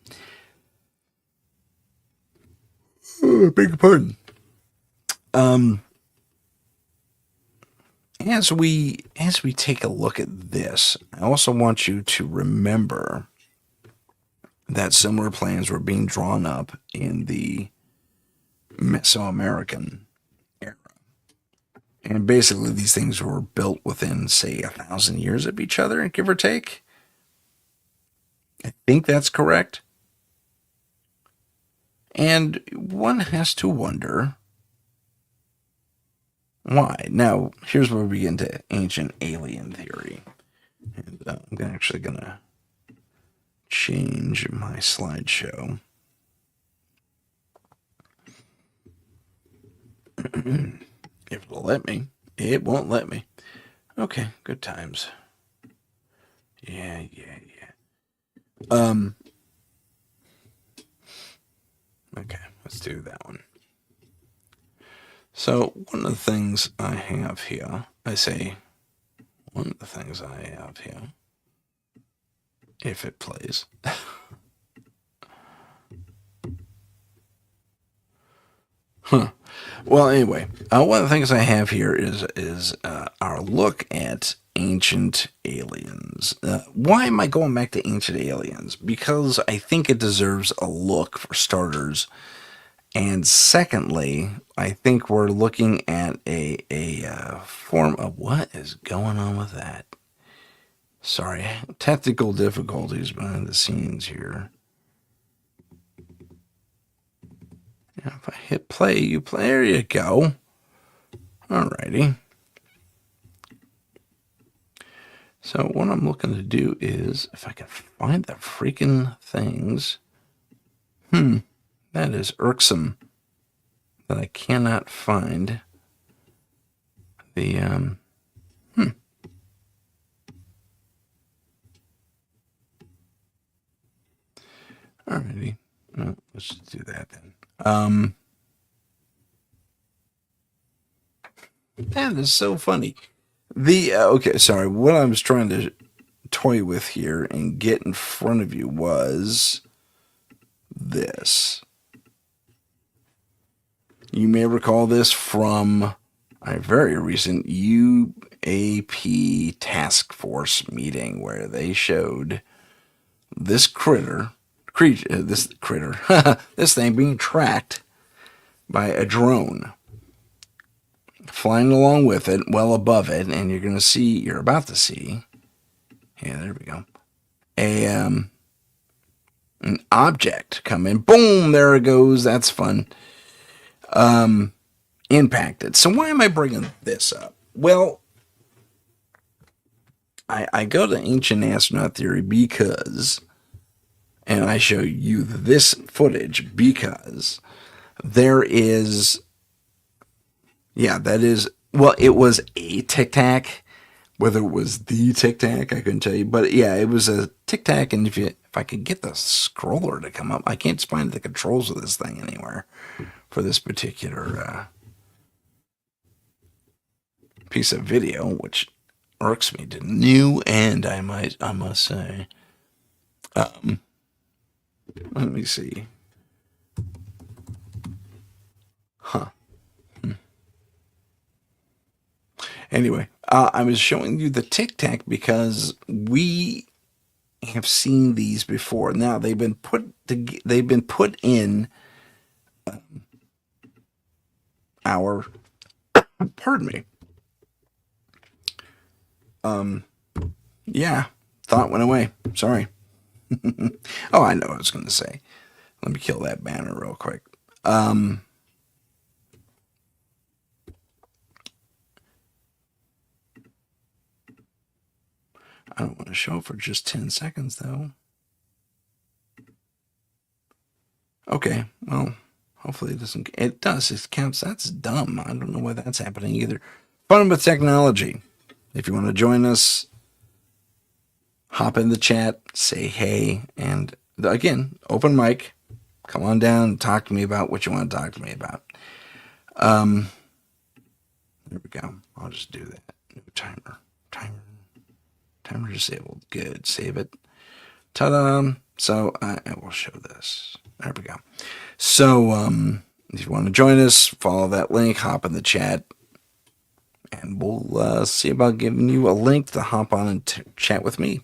Beg your pardon. As we take a look at this, I also want you to remember that similar plans were being drawn up in the Mesoamerican era. And basically these things were built within, say, 1,000 years of each other, give or take. I think that's correct. And one has to wonder why. Now, here's where we get into ancient alien theory. And I'm actually going to change my slideshow. If it'll let me. It won't let me. Okay, good times. Yeah. Okay, let's do that one. So, one of the things I have here, if it plays. Huh. Well, anyway, one of the things I have here is our look at ancient aliens. Why am I going back to ancient aliens? Because I think it deserves a look, for starters. And secondly, I think we're looking at a form of what is going on with that. Sorry, technical difficulties behind the scenes here. Yeah, if I hit play, you play. There you go. Alrighty. So what I'm looking to do is, if I can find the freaking things. That is irksome that I cannot find the, Alrighty. Well, let's just do that then. That is so funny. Okay, sorry. What I was trying to toy with here and get in front of you was this. You may recall this from a very recent UAP task force meeting where they showed this this thing being tracked by a drone, flying along with it, well above it, and you're about to see, yeah, there we go, an object come in, boom, there it goes, that's fun, impacted. So why am I bringing this up? Well, I go to ancient astronaut theory because, and I show you this footage because there is, it was a Tic Tac. Whether it was the Tic Tac, I couldn't tell you. But yeah, it was a Tic Tac, and if if I could get the scroller to come up. I can't find the controls of this thing anywhere for this particular piece of video, which irks me to no end. I must say. Let me see. Huh. Anyway, I was showing you the Tic Tac because we have seen these before. Now they've been put in our. Pardon me. Yeah, thought went away. Sorry. Oh, I know what I was going to say. Let me kill that banner real quick. I don't want to show it for just 10 seconds, though. Okay, well, hopefully it doesn't. It does. It counts. That's dumb. I don't know why that's happening either. Fun with technology. If you want to join us, hop in the chat, say hey, and again, open mic. Come on down and talk to me about what you want to talk to me about. There we go. I'll just do that. New timer. Timer disabled. Good. Save it. Ta-da. So I will show this. There we go. So if you want to join us, follow that link, hop in the chat, and we'll see about giving you a link to hop on and chat with me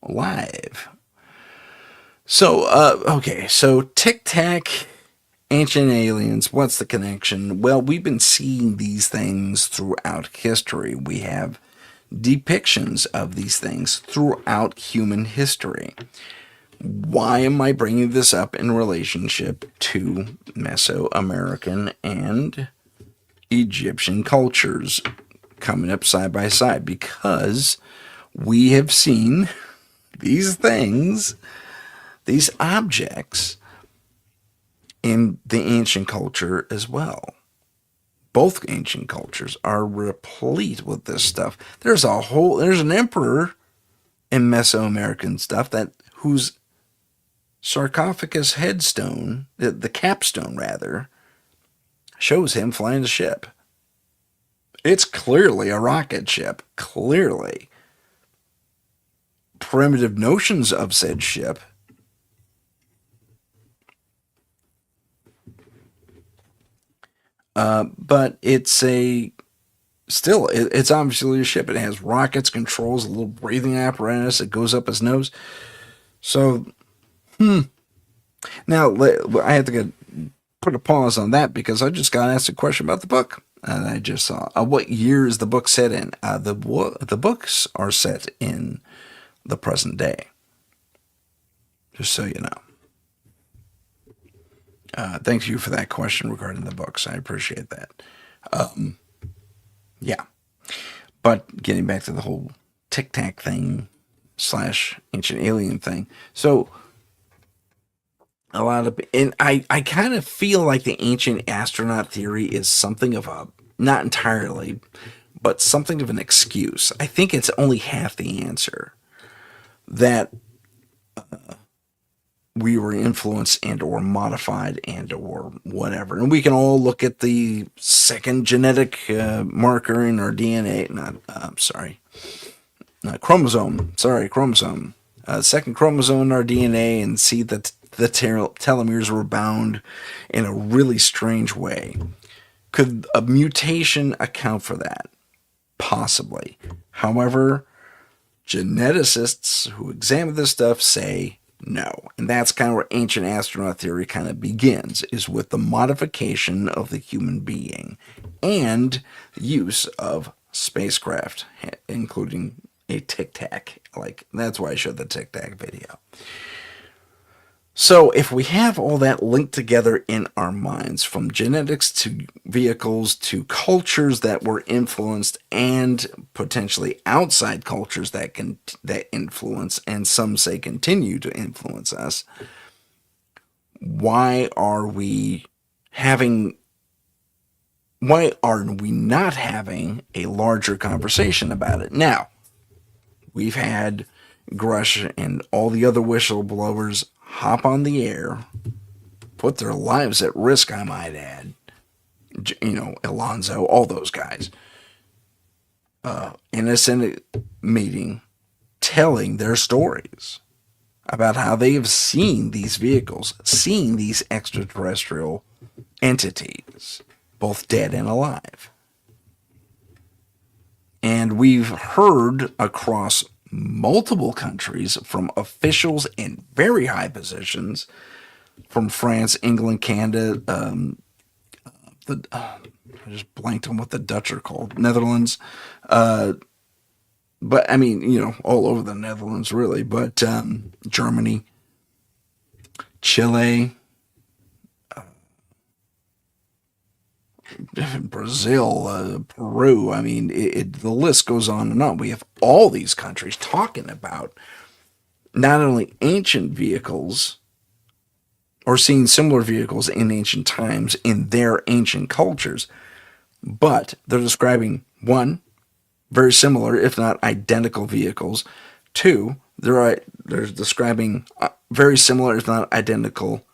live. So, okay. So Tic Tac, Ancient Aliens, what's the connection? Well, we've been seeing these things throughout history. We have depictions of these things throughout human history. Why am I bringing this up in relationship to Mesoamerican and Egyptian cultures coming up side by side? Because we have seen these things, these objects, in the ancient culture as well. Both ancient cultures are replete with this stuff. There's an emperor in Mesoamerican stuff whose sarcophagus headstone, the capstone rather, shows him flying a ship. It's clearly a rocket ship. Clearly. Primitive notions of said ship but it's it's obviously a ship. It has rockets, controls, a little breathing apparatus that goes up his nose. So, now I have to put a pause on that because I just got asked a question about the book, and I just saw what year is the book set in. The books are set in the present day. Just so you know. Thank you for that question regarding the books. I appreciate that. Yeah. But getting back to the whole Tic Tac thing / ancient alien thing. So, I kind of feel like the ancient astronaut theory is something of a, not entirely, but something of an excuse. I think it's only half the answer. That we were influenced and or modified and or whatever. And we can all look at the second genetic marker in our DNA, chromosome. Second chromosome in our DNA, and see that the telomeres were bound in a really strange way. Could a mutation account for that? Possibly. However, geneticists who examine this stuff say no. And that's kind of where ancient astronaut theory kind of begins, is with the modification of the human being and the use of spacecraft, including a Tic Tac. Like, that's why I showed the Tic Tac video. So if we have all that linked together in our minds, from genetics to vehicles to cultures that were influenced and potentially outside cultures that influence, and some say continue to influence us, why are we not having a larger conversation about it? Now, we've had Grush and all the other whistleblowers hop on the air, put their lives at risk, I might add. Alonzo, all those guys, in a Senate meeting, telling their stories about how they have seen these vehicles, seen these extraterrestrial entities, both dead and alive. And we've heard across multiple countries from officials in very high positions from France, England, Canada, I just blanked on what the Dutch are called, Netherlands. But I mean, all over the Netherlands, really. But Germany, Chile, Brazil, Peru. I mean, the list goes on and on. We have all these countries talking about not only ancient vehicles or seeing similar vehicles in ancient times in their ancient cultures, but they're describing, one, very similar, if not identical vehicles. Two, they're describing very similar, if not identical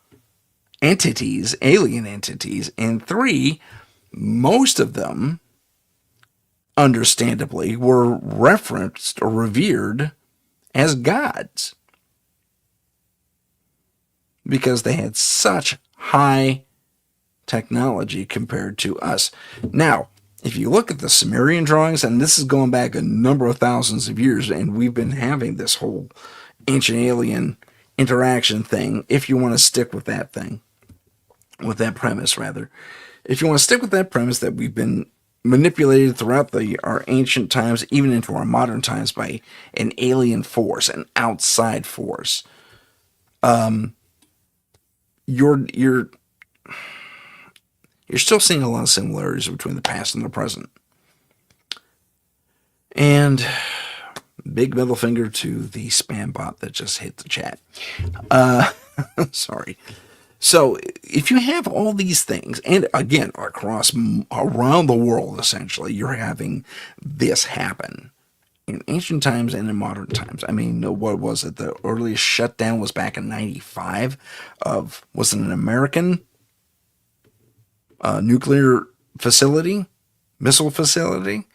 entities, alien entities. And three, most of them, understandably, were referenced or revered as gods because they had such high technology compared to us. Now, if you look at the Sumerian drawings, and this is going back a number of thousands of years, and we've been having this whole ancient alien interaction thing, if you want to stick with that thing, with that premise, rather. If you want to stick with that premise that we've been manipulated throughout our ancient times, even into our modern times, by an alien force, an outside force, you're still seeing a lot of similarities between the past and the present. And big middle finger to the spam bot that just hit the chat. Sorry. So if you have all these things, and again, around the world, essentially, you're having this happen in ancient times and in modern times. I mean, what was it? The earliest shutdown was back in 95 was it an American nuclear facility, missile facility?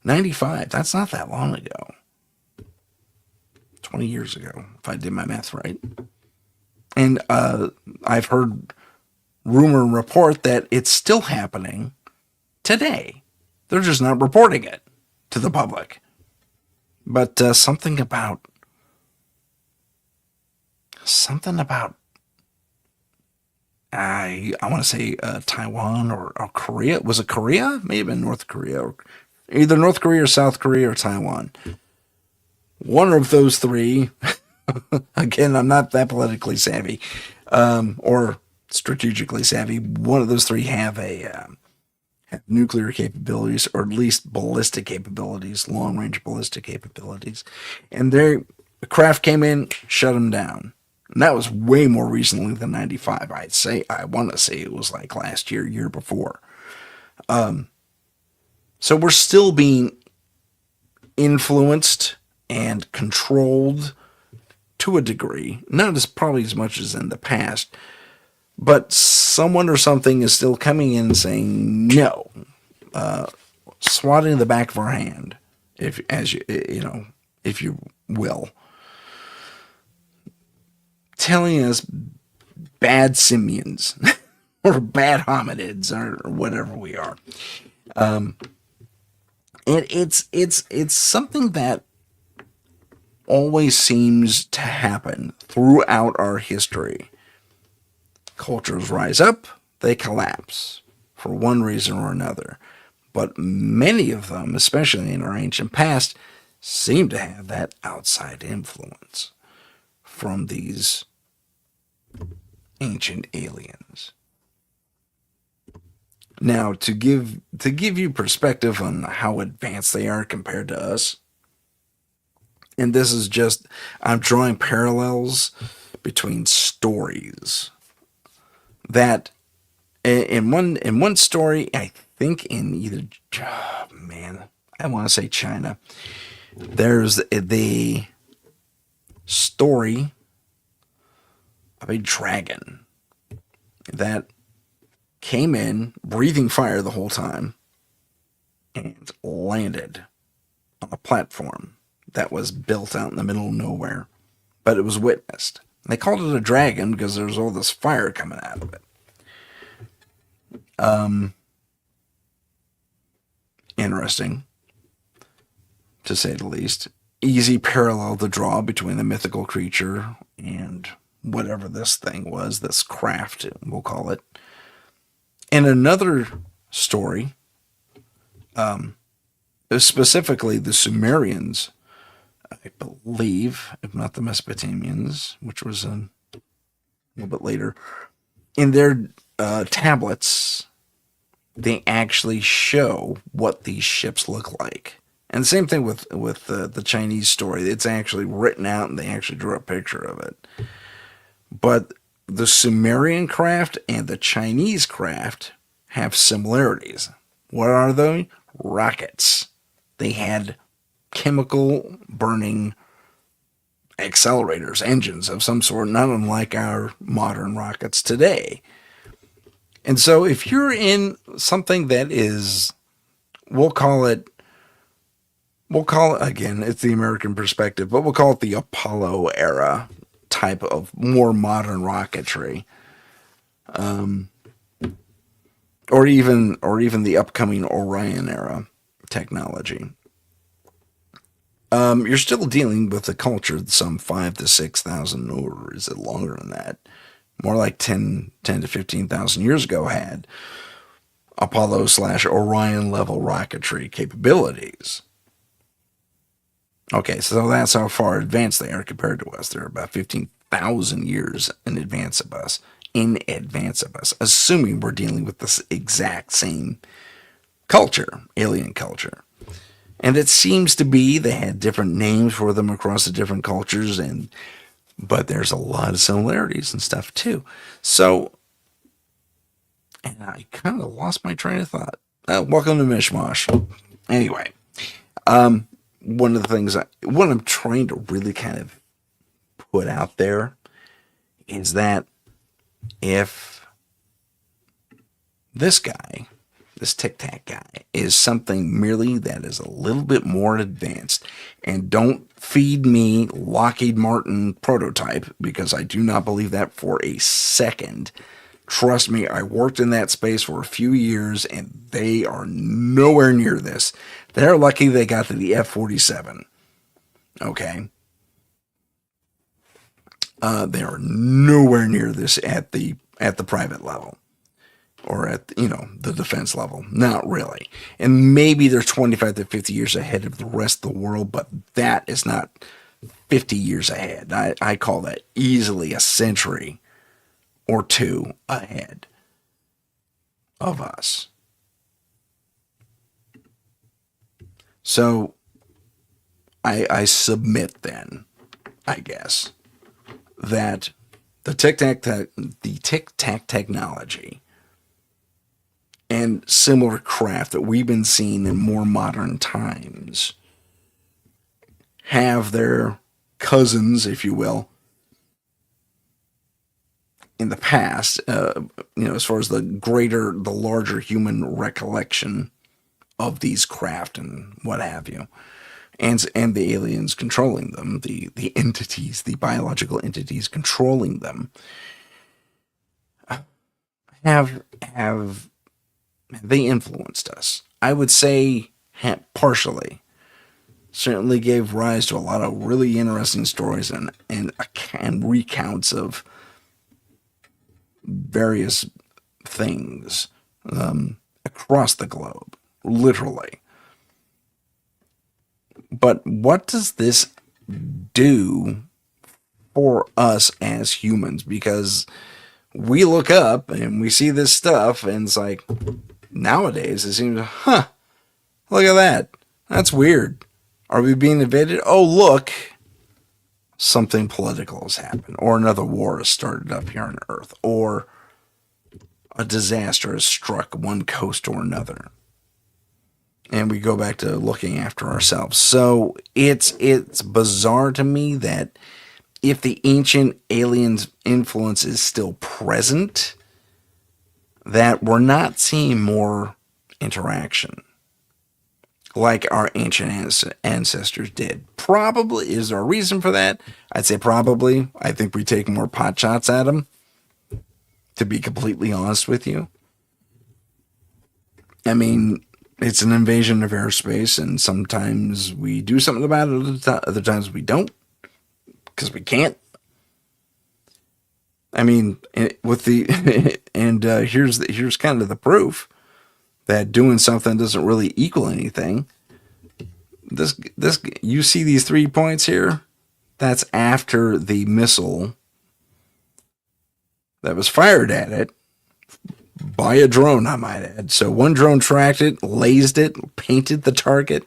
95, that's not that long ago. 20 years ago, if I did my math right. And I've heard rumor and report that it's still happening today. They're just not reporting it to the public. But something about I want to say Taiwan or Korea. Was it Korea? Maybe North Korea. Or either North Korea or South Korea or Taiwan. One of those three. Again, I'm not that politically savvy or strategically savvy. One of those three have have nuclear capabilities, or at least ballistic capabilities, long-range ballistic capabilities. And their craft came in, shut them down. And that was way more recently than 95. I want to say it was like last year before. So we're still being influenced and controlled to a degree, not probably as much as in the past, but someone or something is still coming in saying no, swatting the back of our hand, if you will, telling us bad simians or bad hominids or whatever we are. And it's something that always seems to happen throughout our history. Cultures rise up, they collapse for one reason or another. But many of them, especially in our ancient past, seem to have that outside influence from these ancient aliens. Now, to give you perspective on how advanced they are compared to us, and this is just, I'm drawing parallels between stories. That in one story, I think in either, I want to say China, there's the story of a dragon that came in breathing fire the whole time and landed on a platform that was built out in the middle of nowhere, but it was witnessed. They called it a dragon because there was all this fire coming out of it. Interesting, to say the least. Easy parallel to draw between the mythical creature and whatever this thing was, this craft, we'll call it. And another story, specifically the Sumerians, I believe, if not the Mesopotamians, which was a little bit later, in their tablets, they actually show what these ships look like. And the same thing with the Chinese story. It's actually written out and they actually drew a picture of it. But the Sumerian craft and the Chinese craft have similarities. What are they? Rockets. They had chemical burning accelerators, engines of some sort, not unlike our modern rockets today. And so if you're in something that is, we'll call it, again, it's the American perspective, but we'll call it the Apollo era type of more modern rocketry. Or even the upcoming Orion era technology. You're still dealing with a culture that some 5,000 to 6,000, or is it longer than that? More like 10 to 15,000 years ago had Apollo/Orion level rocketry capabilities. Okay, so that's how far advanced they are compared to us. They're about 15,000 years in advance of us. Assuming we're dealing with this exact same culture, alien culture. And it seems to be they had different names for them across the different cultures, but there's a lot of similarities and stuff too. So, and I kind of lost my train of thought. Welcome to Mish Mosh. Anyway, one of the things, what I'm trying to really kind of put out there is that if this guy, this Tic Tac guy, is something merely that is a little bit more advanced, and don't feed me Lockheed Martin prototype, because I do not believe that for a second. Trust me, I worked in that space for a few years, and they are nowhere near this. They're lucky they got to the F-47. Okay? They are nowhere near this at the private level. Or at, the defense level. Not really. And maybe they're 25 to 50 years ahead of the rest of the world, but that is not 50 years ahead. I call that easily a century or two ahead of us. So, I submit then, I guess, that the Tic Tac technology and similar craft that we've been seeing in more modern times have their cousins, if you will, in the past, as far as the larger human recollection of these craft and what have you, and the aliens controlling them, the entities, the biological entities controlling them, have they influenced us? I would say partially. Certainly gave rise to a lot of really interesting stories and recounts of various things across the globe, literally. But what does this do for us as humans? Because we look up and we see this stuff, and it's like, nowadays it seems, look at that. That's weird. Are we being invaded? Oh, look, something political has happened, or another war has started up here on Earth, or a disaster has struck one coast or another. And we go back to looking after ourselves. So it's bizarre to me that if the ancient aliens influence is still present, that we're not seeing more interaction like our ancient ancestors did. Probably. Is there a reason for that? I'd say probably. I think we take more pot shots at them, to be completely honest with you. I mean, it's an invasion of airspace, and sometimes we do something about it, other times we don't, because we can't. I mean, with the and here's kind of the proof that doing something doesn't really equal anything. This you see these 3 points here? That's after the missile that was fired at it by a drone, I might add. So one drone tracked it, lased it, painted the target,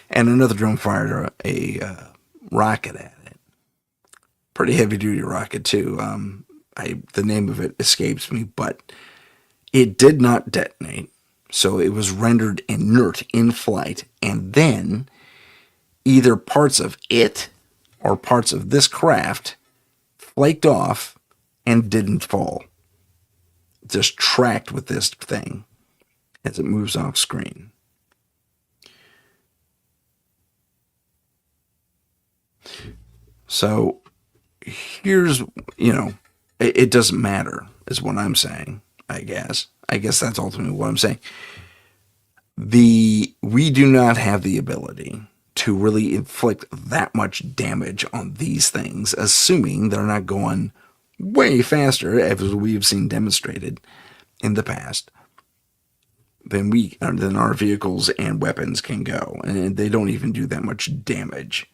and another drone fired a rocket at it. Pretty heavy duty rocket too. The name of it escapes me, but it did not detonate. So it was rendered inert in flight, and then either parts of it or parts of this craft flaked off and didn't fall. Just tracked with this thing as it moves off screen. So here's, it doesn't matter, is what I'm saying, I guess. I guess that's ultimately what I'm saying. We do not have the ability to really inflict that much damage on these things, assuming they're not going way faster, as we've seen demonstrated in the past, than our vehicles and weapons can go. And they don't even do that much damage.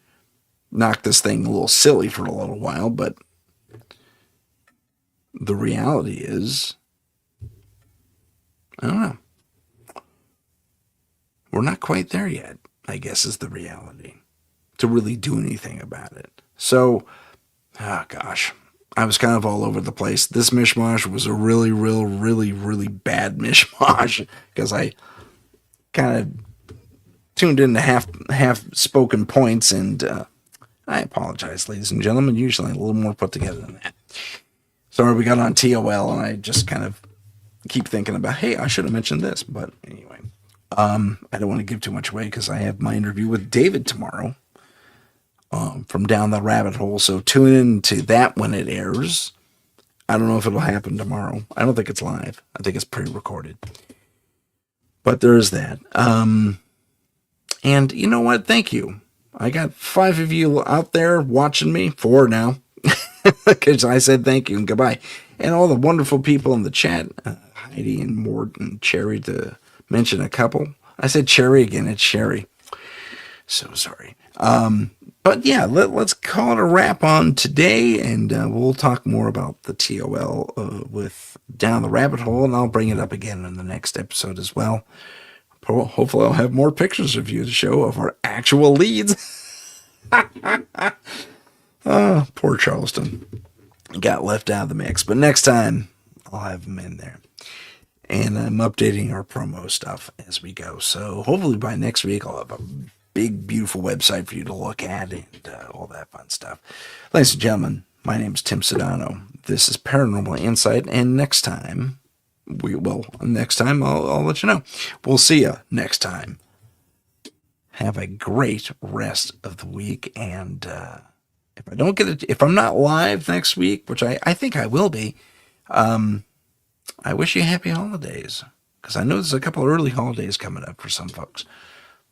Knock this thing a little silly for a little while, but the reality is, I don't know. We're not quite there yet, I guess, is the reality, to really do anything about it. So, gosh, I was kind of all over the place. This Mish Mosh was a really bad Mish Mosh, because I kind of tuned into half-spoken points, and I apologize, ladies and gentlemen. Usually a little more put together than that. Sorry, we got on TOL, and I just kind of keep thinking about, hey, I should have mentioned this. But anyway, I don't want to give too much away, because I have my interview with David tomorrow from Down the Rabbit Hole. So tune in to that when it airs. I don't know if it'll happen tomorrow. I don't think it's live. I think it's pre-recorded. But there's that. And you know what? Thank you. I got 5 of you out there watching me. 4 now. Because I said thank you and goodbye. And all the wonderful people in the chat. Heidi and Mort and Cherry, to mention a couple. I said Cherry again. It's Sherry. So sorry. But yeah, let's call it a wrap on today. And we'll talk more about the TOL with Down the Rabbit Hole. And I'll bring it up again in the next episode as well. Hopefully I'll have more pictures of you to show of our actual leads. Poor Charleston. Got left out of the mix. But next time, I'll have him in there. And I'm updating our promo stuff as we go. So hopefully by next week, I'll have a big, beautiful website for you to look at and all that fun stuff. Ladies and gentlemen, my name is Tim Sedano. This is Paranormal Insight. And next time, I'll let you know. We'll see you next time. Have a great rest of the week. And if I'm not live next week, which I think I will be, I wish you happy holidays, because I know there's a couple of early holidays coming up for some folks.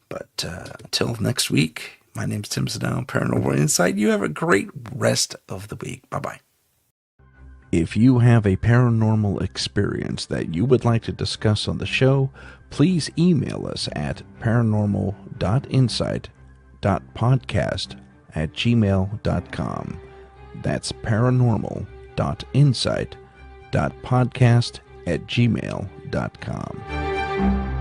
But until next week, my name's Tim Sedano, Paranormal Insight. You have a great rest of the week. Bye-bye. If you have a paranormal experience that you would like to discuss on the show, please email us at paranormal.insight.podcast@gmail.com. That's paranormal.insight.podcast@gmail.com.